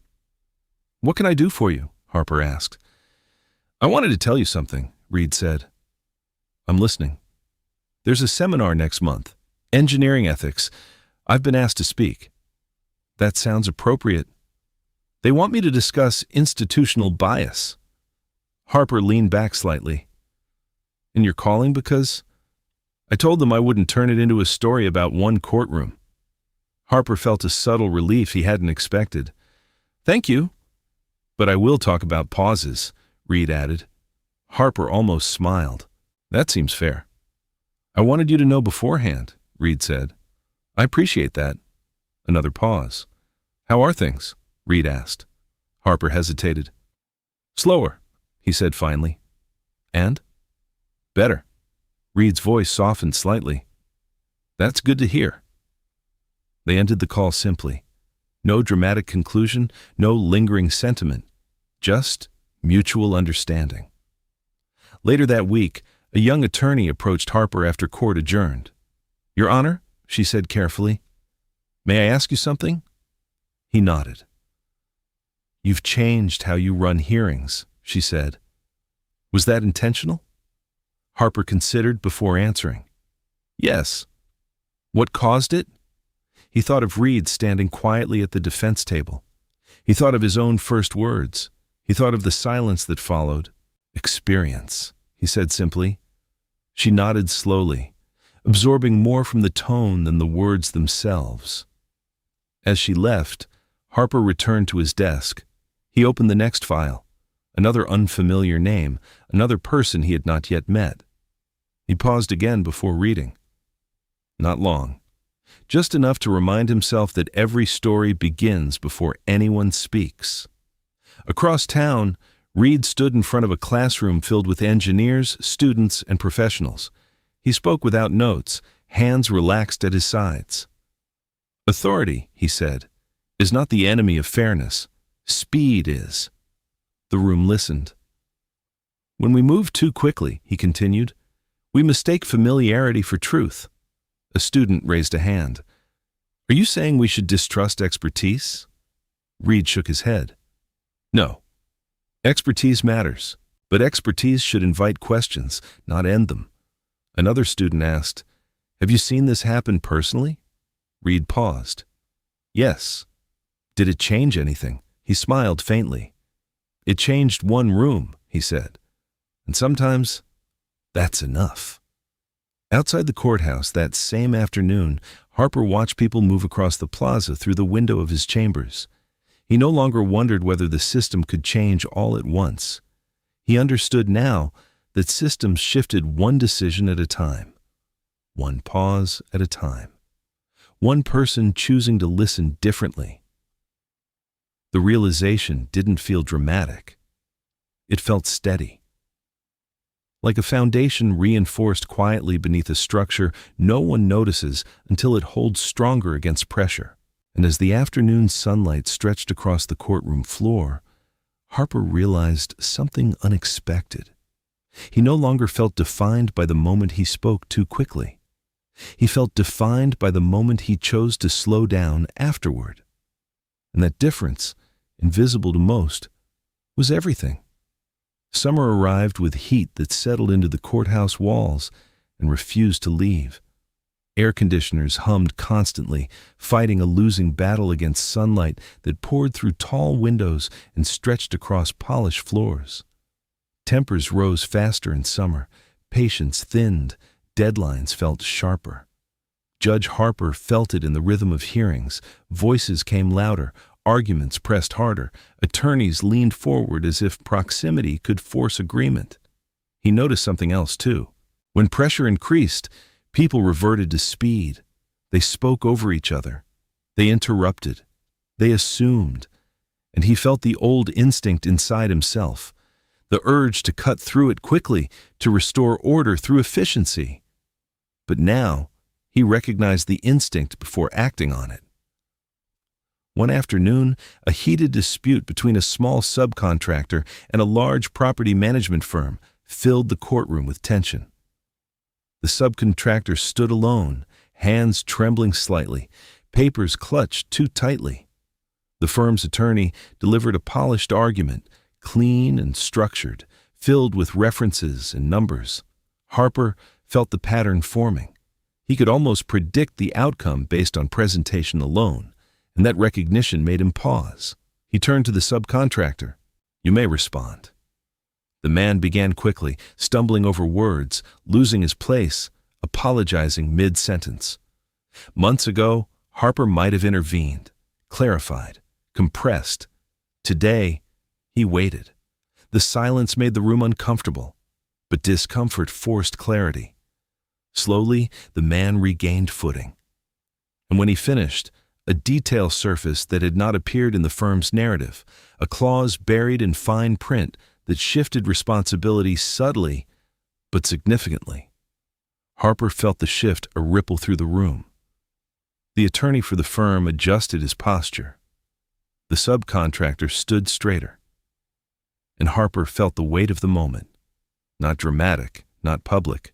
"What can I do for you?" Harper asked. "I wanted to tell you something," Reed said. "I'm listening." "There's a seminar next month. Engineering ethics. I've been asked to speak." "That sounds appropriate." "They want me to discuss institutional bias." Harper leaned back slightly. "And you're calling because?" "I told them I wouldn't turn it into a story about one courtroom." Harper felt a subtle relief he hadn't expected. "Thank you." "But I will talk about pauses," Reed added. Harper almost smiled. "That seems fair." "I wanted you to know beforehand," Reed said. "I appreciate that." Another pause. "How are things?" Reed asked. Harper hesitated. Slower, he said finally. And? Better. Reed's voice softened slightly. That's good to hear. They ended the call simply. No dramatic conclusion, no lingering sentiment, just mutual understanding. Later that week, a young attorney approached Harper after court adjourned. Your Honor, she said carefully, may I ask you something? He nodded. You've changed how you run hearings, she said. Was that intentional? Harper considered before answering. Yes. What caused it? He thought of Reed standing quietly at the defense table. He thought of his own first words. He thought of the silence that followed. Experience, he said simply. She nodded slowly, absorbing more from the tone than the words themselves. As she left, Harper returned to his desk. He opened the next file. Another unfamiliar name, another person he had not yet met. He paused again before reading. Not long. Just enough to remind himself that every story begins before anyone speaks. Across town, Reed stood in front of a classroom filled with engineers, students, and professionals. He spoke without notes, hands relaxed at his sides. Authority, he said, is not the enemy of fairness. Speed is. The room listened. When we move too quickly, he continued, we mistake familiarity for truth. A student raised a hand. Are you saying we should distrust expertise? Reed shook his head. No. Expertise matters, but expertise should invite questions, not end them. Another student asked, have you seen this happen personally? Reed paused. Yes. Did it change anything? He smiled faintly. It changed one room, he said. And sometimes, that's enough. Outside the courthouse that same afternoon, Harper watched people move across the plaza through the window of his chambers. He no longer wondered whether the system could change all at once. He understood now that systems shifted one decision at a time, one pause at a time, one person choosing to listen differently. The realization didn't feel dramatic. It felt steady. Like a foundation reinforced quietly beneath a structure no one notices until it holds stronger against pressure. And as the afternoon sunlight stretched across the courtroom floor, Harper realized something unexpected. He no longer felt defined by the moment he spoke too quickly. He felt defined by the moment he chose to slow down afterward. And that difference, invisible to most, was everything. Summer arrived with heat that settled into the courthouse walls and refused to leave. Air conditioners hummed constantly, fighting a losing battle against sunlight that poured through tall windows and stretched across polished floors. Tempers rose faster in summer, patience thinned, deadlines felt sharper. Judge Harper felt it in the rhythm of hearings. Voices came louder, arguments pressed harder, attorneys leaned forward as if proximity could force agreement. He noticed something else too. When pressure increased, people reverted to speed. They spoke over each other. They interrupted. They assumed. And he felt the old instinct inside himself, the urge to cut through it quickly, to restore order through efficiency. But now, he recognized the instinct before acting on it. One afternoon, a heated dispute between a small subcontractor and a large property management firm filled the courtroom with tension. The subcontractor stood alone, hands trembling slightly, papers clutched too tightly. The firm's attorney delivered a polished argument, clean and structured, filled with references and numbers. Harper felt the pattern forming. He could almost predict the outcome based on presentation alone, and that recognition made him pause. He turned to the subcontractor. You may respond. The man began quickly, stumbling over words, losing his place, apologizing mid-sentence. Months ago, Harper might have intervened, clarified, compressed. Today, he waited. The silence made the room uncomfortable, but discomfort forced clarity. Slowly, the man regained footing. And when he finished, A detail surfaced that had not appeared in the firm's narrative, a clause buried in fine print that shifted responsibility subtly but significantly. Harper felt the shift a ripple through the room. The attorney for the firm adjusted his posture. The subcontractor stood straighter. And Harper felt the weight of the moment. Not dramatic, not public,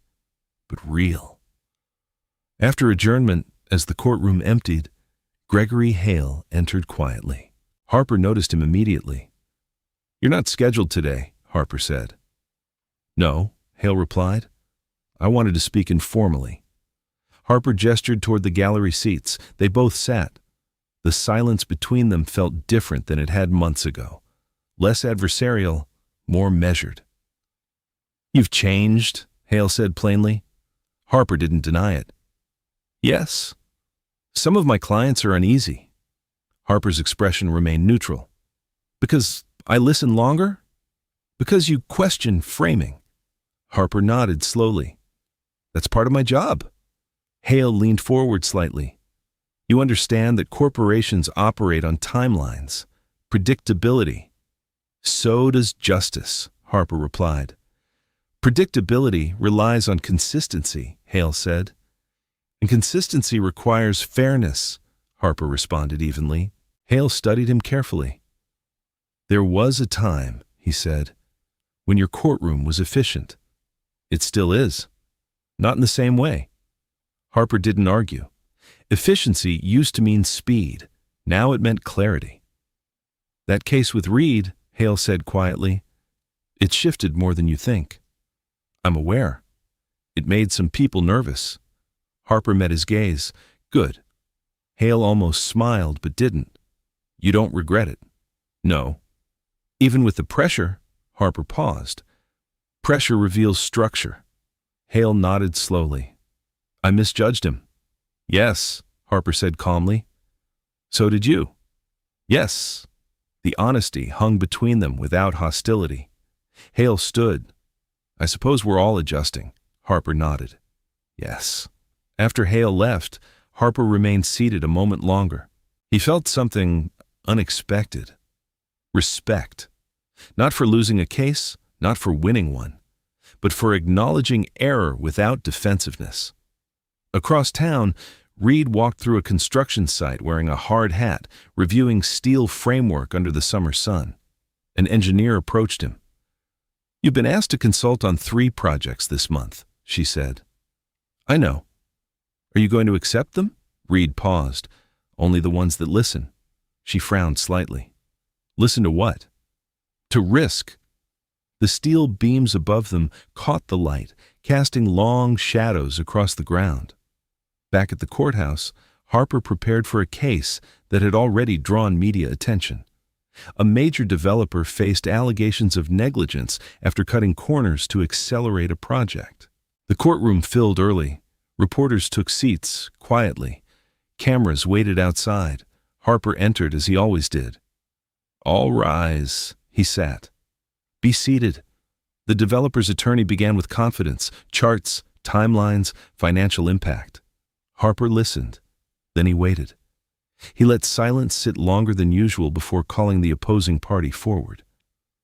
but real. After adjournment, as the courtroom emptied, Gregory Hale entered quietly. Harper noticed him immediately. "You're not scheduled today," Harper said. "No," Hale replied. "I wanted to speak informally." Harper gestured toward the gallery seats. They both sat. The silence between them felt different than it had months ago. Less adversarial, more measured. "You've changed," Hale said plainly. Harper didn't deny it. "Yes. Some of my clients are uneasy." Harper's expression remained neutral. "Because I listen longer? Because you question framing?" Harper nodded slowly. "That's part of my job." Hale leaned forward slightly. "You understand that corporations operate on timelines, predictability." "So does justice," Harper replied. "Predictability relies on consistency," Hale said. "And consistency requires fairness," Harper responded evenly. Hale studied him carefully. "There was a time," he said, "when your courtroom was efficient. It still is. Not in the same way." Harper didn't argue. Efficiency used to mean speed. Now it meant clarity. "That case with Reed," Hale said quietly, "it shifted more than you think." "I'm aware. It made some people nervous." Harper met his gaze. "Good." Hale almost smiled but didn't. "You don't regret it?" "No." "Even with the pressure?" Harper paused. "Pressure reveals structure." Hale nodded slowly. "I misjudged him." "Yes," Harper said calmly. "So did you." "Yes." The honesty hung between them without hostility. Hale stood. "I suppose we're all adjusting." Harper nodded. "Yes." After Hale left, Harper remained seated a moment longer. He felt something unexpected. Respect. Not for losing a case, not for winning one, but for acknowledging error without defensiveness. Across town, Reed walked through a construction site wearing a hard hat, reviewing steel framework under the summer sun. An engineer approached him. "You've been asked to consult on 3 projects this month," she said. "I know." "Are you going to accept them?" Reed paused. "Only the ones that listen." She frowned slightly. "Listen to what?" "To risk." The steel beams above them caught the light, casting long shadows across the ground. Back at the courthouse, Harper prepared for a case that had already drawn media attention. A major developer faced allegations of negligence after cutting corners to accelerate a project. The courtroom filled early. Reporters took seats, quietly. Cameras waited outside. Harper entered as he always did. "All rise," he sat. "Be seated." The developer's attorney began with confidence, charts, timelines, financial impact. Harper listened. Then he waited. He let silence sit longer than usual before calling the opposing party forward.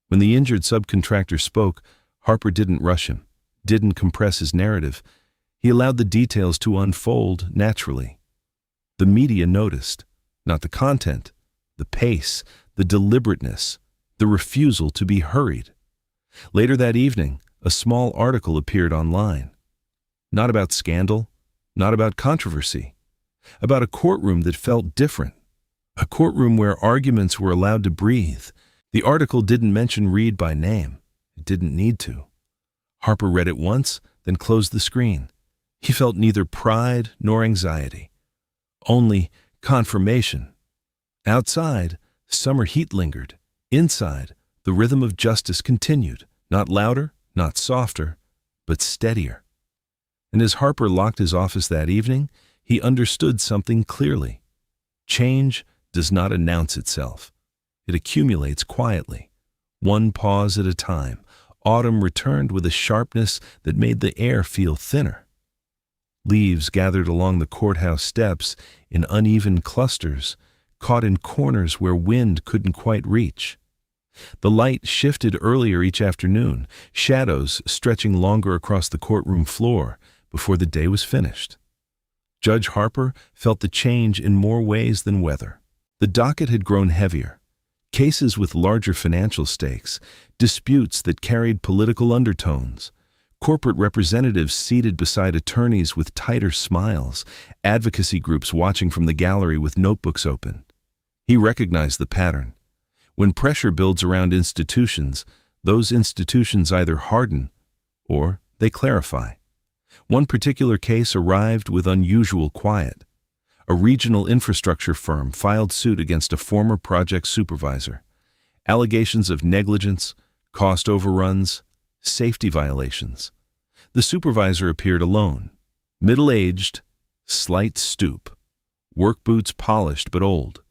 When the injured subcontractor spoke, Harper didn't rush him, didn't compress his narrative. He allowed the details to unfold naturally. The media noticed, not the content, the pace, the deliberateness, the refusal to be hurried. Later that evening, a small article appeared online. Not about scandal, not about controversy, about a courtroom that felt different, a courtroom where arguments were allowed to breathe. The article didn't mention Reed by name. It didn't need to. Harper read it once, then closed the screen. He felt neither pride nor anxiety, only confirmation. Outside, summer heat lingered. Inside, the rhythm of justice continued, not louder, not softer, but steadier. And as Harper locked his office that evening, he understood something clearly. Change does not announce itself. It accumulates quietly, one pause at a time. Autumn returned with a sharpness that made the air feel thinner. Leaves gathered along the courthouse steps in uneven clusters, caught in corners where wind couldn't quite reach. The light shifted earlier each afternoon, shadows stretching longer across the courtroom floor before the day was finished. Judge Harper felt the change in more ways than weather. The docket had grown heavier. Cases with larger financial stakes, disputes that carried political undertones, corporate representatives seated beside attorneys with tighter smiles, advocacy groups watching from the gallery with notebooks open. He recognized the pattern. When pressure builds around institutions, those institutions either harden or they clarify. One particular case arrived with unusual quiet. A regional infrastructure firm filed suit against a former project supervisor. Allegations of negligence, cost overruns, safety violations. The supervisor appeared alone, middle-aged, slight stoop, work boots polished but old,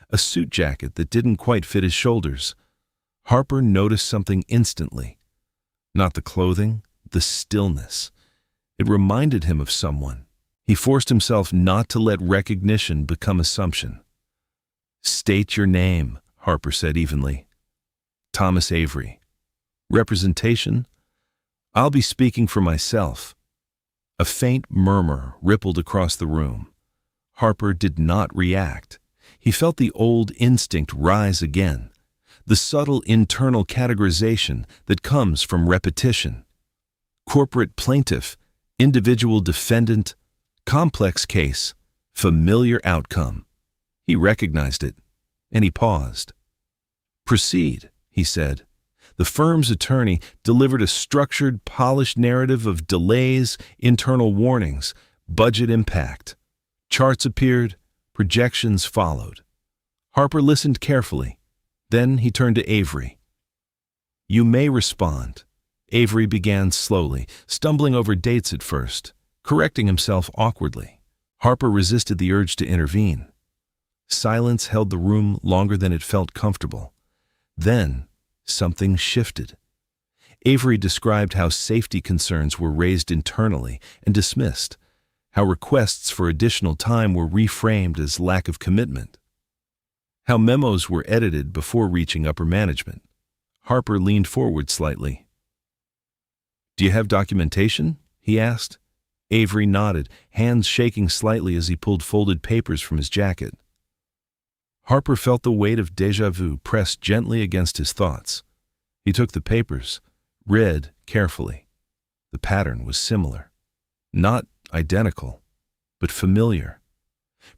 a suit jacket that didn't quite fit his shoulders. Harper noticed something instantly. Not the clothing, the stillness. It reminded him of someone. He forced himself not to let recognition become assumption. "State your name," Harper said evenly. "Thomas Avery." "Representation?" "I'll be speaking for myself." A faint murmur rippled across the room. Harper did not react. He felt the old instinct rise again, the subtle internal categorization that comes from repetition. Corporate plaintiff, individual defendant, complex case, familiar outcome. He recognized it, and he paused. "Proceed," he said. The firm's attorney delivered a structured, polished narrative of delays, internal warnings, budget impact. Charts appeared, projections followed. Harper listened carefully. Then he turned to Avery. "You may respond." Avery began slowly, stumbling over dates at first, correcting himself awkwardly. Harper resisted the urge to intervene. Silence held the room longer than it felt comfortable. Then, something shifted. Avery described how safety concerns were raised internally and dismissed, how requests for additional time were reframed as lack of commitment, how memos were edited before reaching upper management. Harper leaned forward slightly. "Do you have documentation?" he asked. Avery nodded, hands shaking slightly as he pulled folded papers from his jacket. Harper felt the weight of déjà vu pressed gently against his thoughts. He took the papers, read carefully. The pattern was similar. Not identical, but familiar.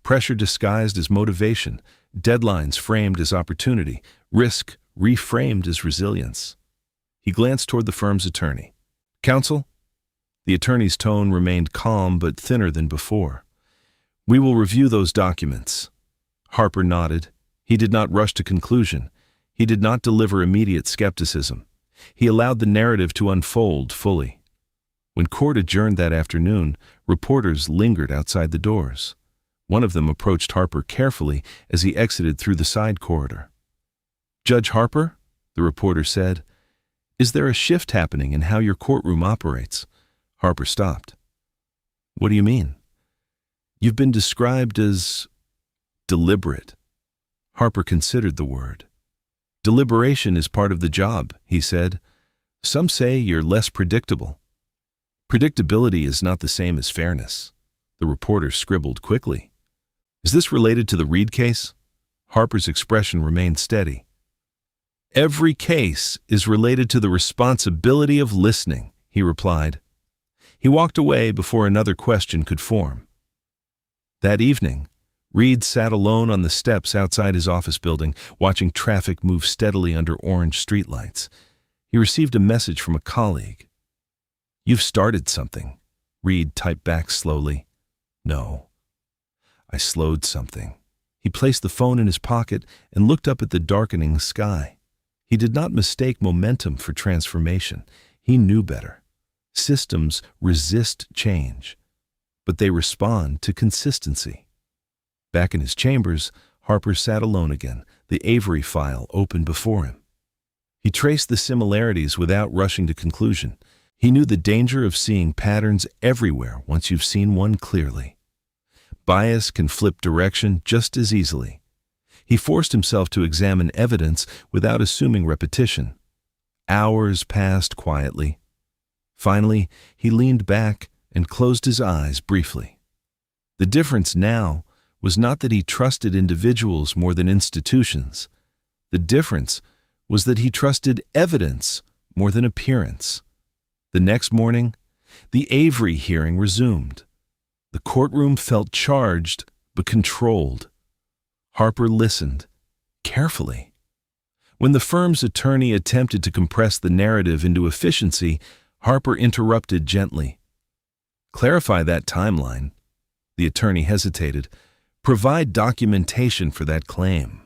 Pressure disguised as motivation, deadlines framed as opportunity, risk reframed as resilience. He glanced toward the firm's attorney. "Counsel?" The attorney's tone remained calm but thinner than before. "We will review those documents." Harper nodded. He did not rush to conclusion. He did not deliver immediate skepticism. He allowed the narrative to unfold fully. When court adjourned that afternoon, reporters lingered outside the doors. One of them approached Harper carefully as he exited through the side corridor. "Judge Harper," the reporter said, "is there a shift happening in how your courtroom operates?" Harper stopped. "What do you mean?" "You've been described as deliberate." Harper considered the word. "Deliberation is part of the job," he said. "Some say you're less predictable." "Predictability is not the same as fairness." The reporter scribbled quickly. "Is this related to the Reed case?" Harper's expression remained steady. "Every case is related to the responsibility of listening," he replied. He walked away before another question could form. That evening, Reed sat alone on the steps outside his office building, watching traffic move steadily under orange streetlights. He received a message from a colleague. "You've started something," Reed typed back slowly. "No." "I slowed something." He placed the phone in his pocket and looked up at the darkening sky. He did not mistake momentum for transformation. He knew better. Systems resist change, but they respond to consistency. Back in his chambers, Harper sat alone again, the Avery file open before him. He traced the similarities without rushing to conclusion. He knew the danger of seeing patterns everywhere once you've seen one clearly. Bias can flip direction just as easily. He forced himself to examine evidence without assuming repetition. Hours passed quietly. Finally, he leaned back and closed his eyes briefly. The difference now was not that he trusted individuals more than institutions. The difference was that he trusted evidence more than appearance. The next morning, the Avery hearing resumed. The courtroom felt charged but controlled. Harper listened carefully. When the firm's attorney attempted to compress the narrative into efficiency, Harper interrupted gently. "Clarify that timeline." The attorney hesitated. "Provide documentation for that claim."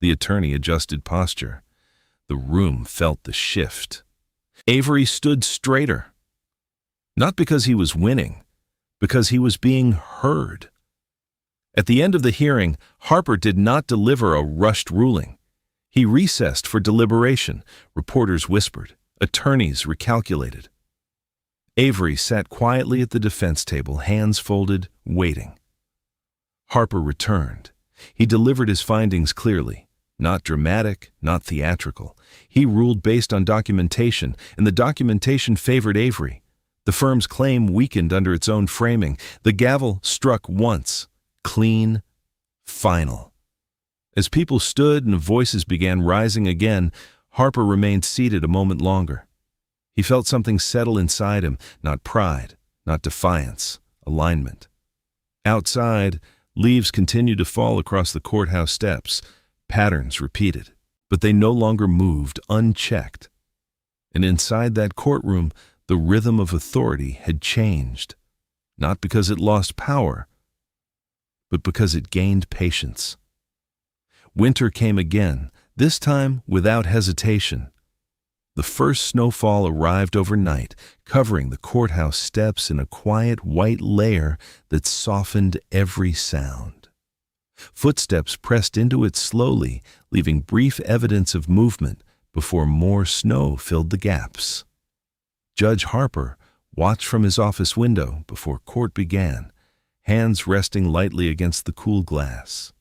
The attorney adjusted posture. The room felt the shift. Avery stood straighter. Not because he was winning, because he was being heard. At the end of the hearing, Harper did not deliver a rushed ruling. He recessed for deliberation. Reporters whispered. Attorneys recalculated. Avery sat quietly at the defense table, hands folded, waiting. Harper returned. He delivered his findings clearly. Not dramatic, not theatrical. He ruled based on documentation, and the documentation favored Avery. The firm's claim weakened under its own framing. The gavel struck once. Clean, final. As people stood and voices began rising again, Harper remained seated a moment longer. He felt something settle inside him, not pride, not defiance, alignment. Outside, leaves continued to fall across the courthouse steps, patterns repeated, but they no longer moved unchecked. And inside that courtroom, the rhythm of authority had changed, not because it lost power, but because it gained patience. Winter came again, this time without hesitation. The first snowfall arrived overnight, covering the courthouse steps in a quiet white layer that softened every sound. Footsteps pressed into it slowly, leaving brief evidence of movement before more snow filled the gaps. Judge Harper watched from his office window before court began, hands resting lightly against the cool glass.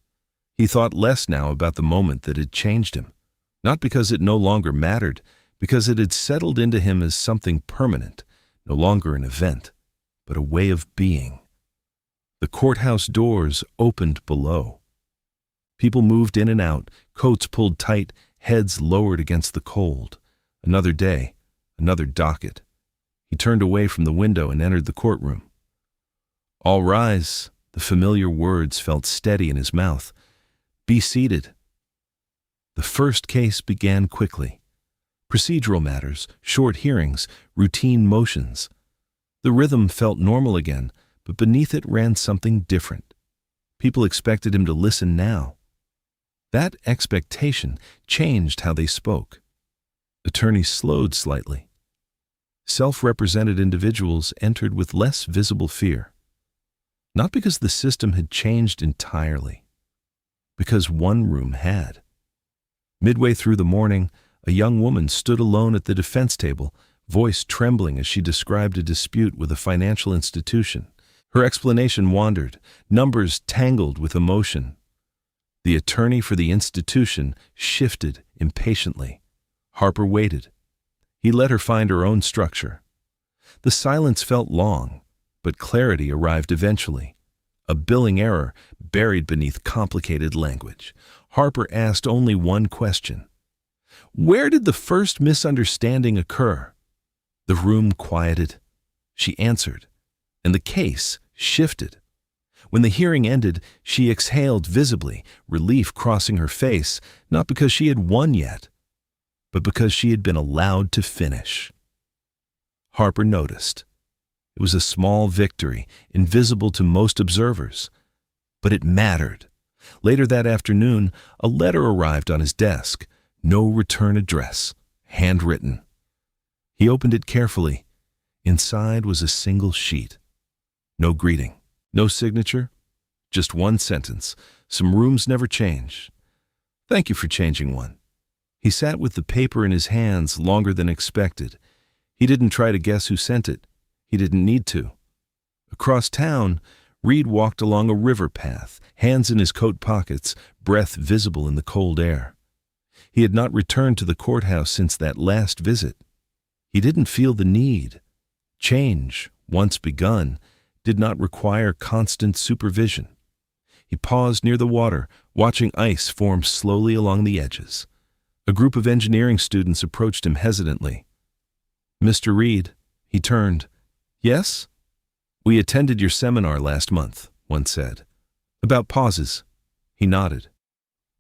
He thought less now about the moment that had changed him, not because it no longer mattered, because it had settled into him as something permanent, no longer an event, but a way of being. The courthouse doors opened below. People moved in and out, coats pulled tight, heads lowered against the cold. Another day, another docket. He turned away from the window and entered the courtroom. "All rise," the familiar words felt steady in his mouth. "Be seated." The first case began quickly. Procedural matters, short hearings, routine motions. The rhythm felt normal again, but beneath it ran something different. People expected him to listen now. That expectation changed how they spoke. Attorneys slowed slightly. Self-represented individuals entered with less visible fear. Not because the system had changed entirely, because one room had. Midway through the morning, a young woman stood alone at the defense table, voice trembling as she described a dispute with a financial institution. Her explanation wandered, numbers tangled with emotion. The attorney for the institution shifted impatiently. Harper waited. He let her find her own structure. The silence felt long, but clarity arrived eventually. A billing error buried beneath complicated language. Harper asked only one question. Where did the first misunderstanding occur? The room quieted. She answered, and the case shifted. When the hearing ended, she exhaled visibly, relief crossing her face, not because she had won yet, but because she had been allowed to finish. Harper noticed. It was a small victory, invisible to most observers, but it mattered. Later that afternoon, a letter arrived on his desk. No return address, handwritten. He opened it carefully. Inside was a single sheet. No greeting, no signature, just one sentence. Some rooms never change. Thank you for changing one. He sat with the paper in his hands longer than expected. He didn't try to guess who sent it. He didn't need to. Across town, Reed walked along a river path, hands in his coat pockets, breath visible in the cold air. He had not returned to the courthouse since that last visit. He didn't feel the need. Change, once begun, did not require constant supervision. He paused near the water, watching ice form slowly along the edges. A group of engineering students approached him hesitantly. "Mr. Reed," he turned. "Yes?" "We attended your seminar last month," one said. "About pauses." He nodded.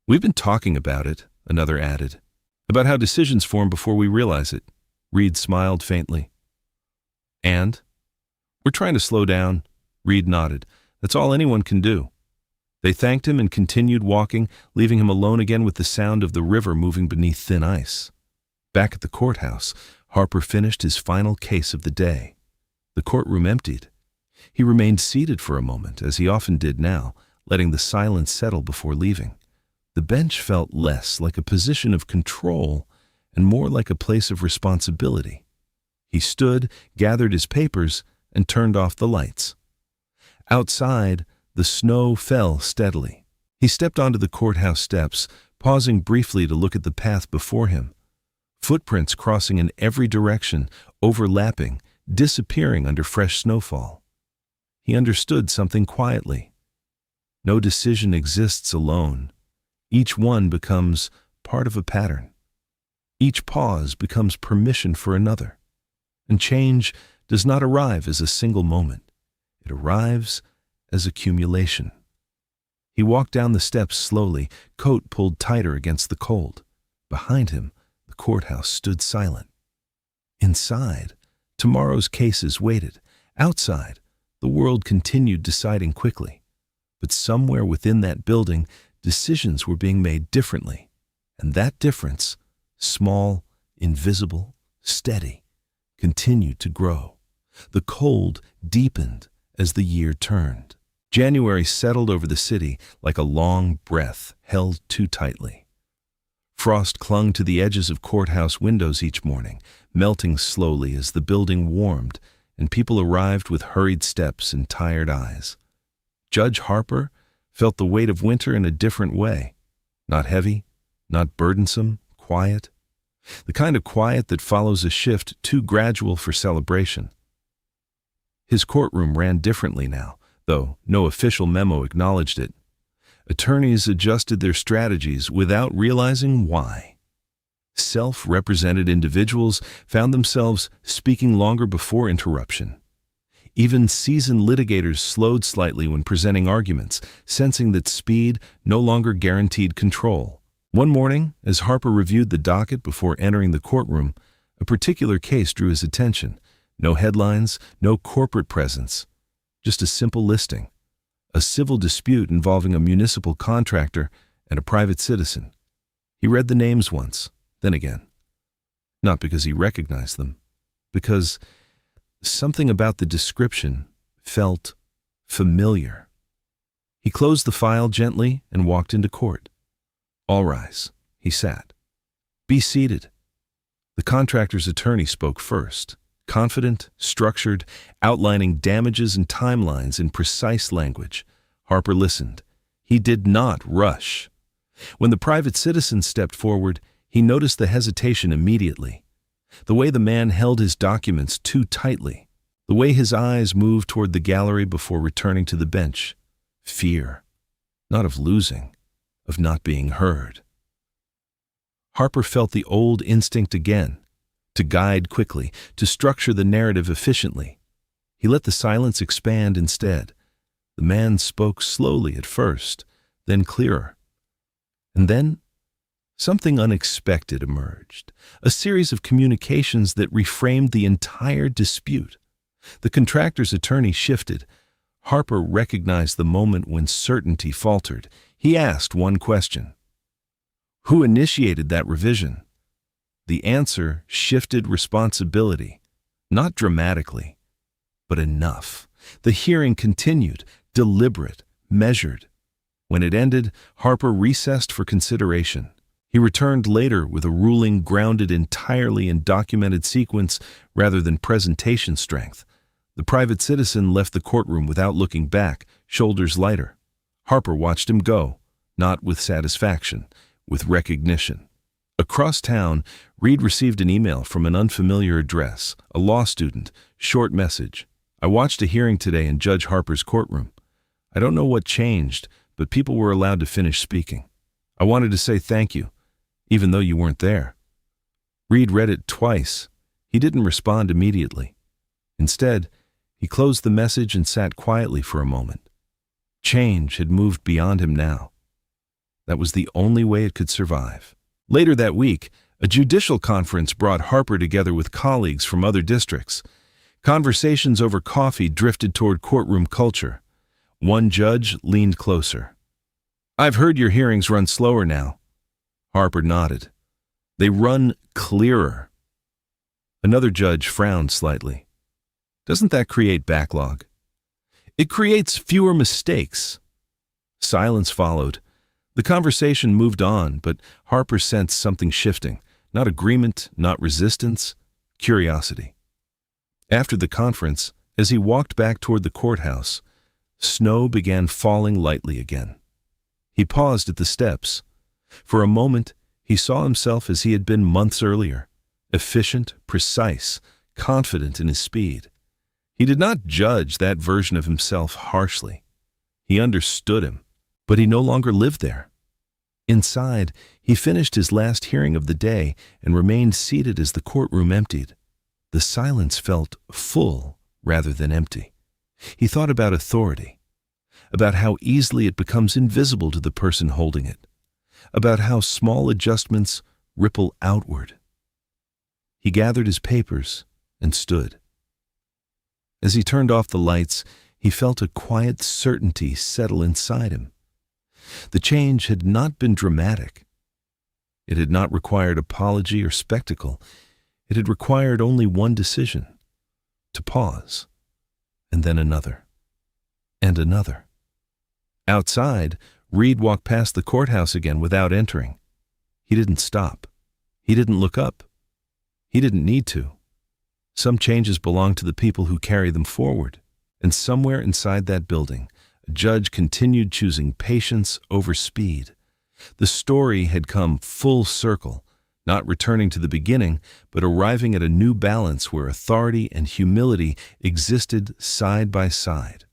"We've been talking about it," another added. "About how decisions form before we realize it." Reed smiled faintly. "And?" "We're trying to slow down." Reed nodded. "That's all anyone can do." They thanked him and continued walking, leaving him alone again with the sound of the river moving beneath thin ice. Back at the courthouse, Harper finished his final case of the day. The courtroom emptied. He remained seated for a moment, as he often did now, letting the silence settle before leaving. The bench felt less like a position of control and more like a place of responsibility. He stood, gathered his papers, and turned off the lights. Outside, the snow fell steadily. He stepped onto the courthouse steps, pausing briefly to look at the path before him. Footprints crossing in every direction, overlapping, disappearing under fresh snowfall. He understood something quietly. No decision exists alone. Each one becomes part of a pattern. Each pause becomes permission for another. And change does not arrive as a single moment. It arrives as accumulation. He walked down the steps slowly, coat pulled tighter against the cold. Behind him, the courthouse stood silent. Inside, tomorrow's cases waited. Outside, the world continued deciding quickly. But somewhere within that building, decisions were being made differently. And that difference, small, invisible, steady, continued to grow. The cold deepened as the year turned. January settled over the city like a long breath held too tightly. Frost clung to the edges of courthouse windows each morning, melting slowly as the building warmed and people arrived with hurried steps and tired eyes. Judge Harper felt the weight of winter in a different way. Not heavy, not burdensome, quiet. The kind of quiet that follows a shift too gradual for celebration. His courtroom ran differently now, though no official memo acknowledged it. Attorneys adjusted their strategies without realizing why. Self-represented individuals found themselves speaking longer before interruption. Even seasoned litigators slowed slightly when presenting arguments, sensing that speed no longer guaranteed control. One morning, as Harper reviewed the docket before entering the courtroom, a particular case drew his attention. No headlines, no corporate presence, just a simple listing. A civil dispute involving a municipal contractor and a private citizen. He read the names once, then again. Not because he recognized them, because something about the description felt familiar. He closed the file gently and walked into court. "All rise," he sat. "Be seated." The contractor's attorney spoke first. Confident, structured, outlining damages and timelines in precise language. Harper listened. He did not rush. When the private citizen stepped forward, he noticed the hesitation immediately. The way the man held his documents too tightly. The way his eyes moved toward the gallery before returning to the bench. Fear. Not of losing, of not being heard. Harper felt the old instinct again. To guide quickly, to structure the narrative efficiently. He let the silence expand instead. The man spoke slowly at first, then clearer. And then, something unexpected emerged, a series of communications that reframed the entire dispute. The contractor's attorney shifted. Harper recognized the moment when certainty faltered. He asked one question. Who initiated that revision? The answer shifted responsibility, not dramatically, but enough. The hearing continued, deliberate, measured. When it ended, Harper recessed for consideration. He returned later with a ruling grounded entirely in documented sequence rather than presentation strength. The private citizen left the courtroom without looking back, shoulders lighter. Harper watched him go, not with satisfaction, with recognition. Across town, Reed received an email from an unfamiliar address, a law student, short message. I watched a hearing today in Judge Harper's courtroom. I don't know what changed, but people were allowed to finish speaking. I wanted to say thank you, even though you weren't there. Reed read it twice. He didn't respond immediately. Instead, he closed the message and sat quietly for a moment. Change had moved beyond him now. That was the only way it could survive. Later that week, a judicial conference brought Harper together with colleagues from other districts. Conversations over coffee drifted toward courtroom culture. One judge leaned closer. "I've heard your hearings run slower now." Harper nodded. "They run clearer." Another judge frowned slightly. "Doesn't that create backlog?" "It creates fewer mistakes." Silence followed. The conversation moved on, but Harper sensed something shifting. Not agreement, not resistance, curiosity. After the conference, as he walked back toward the courthouse, snow began falling lightly again. He paused at the steps. For a moment, he saw himself as he had been months earlier, efficient, precise, confident in his speed. He did not judge that version of himself harshly. He understood him, but he no longer lived there. Inside, he finished his last hearing of the day and remained seated as the courtroom emptied. The silence felt full rather than empty. He thought about authority, about how easily it becomes invisible to the person holding it, about how small adjustments ripple outward. He gathered his papers and stood. As he turned off the lights, he felt a quiet certainty settle inside him. The change had not been dramatic. It had not required apology or spectacle. It had required only one decision: to pause, and then another, and another. Outside, Reed walked past the courthouse again without entering. He didn't stop. He didn't look up. He didn't need to. Some changes belong to the people who carry them forward. And somewhere inside that building, a judge continued choosing patience over speed. The story had come full circle, not returning to the beginning, but arriving at a new balance where authority and humility existed side by side.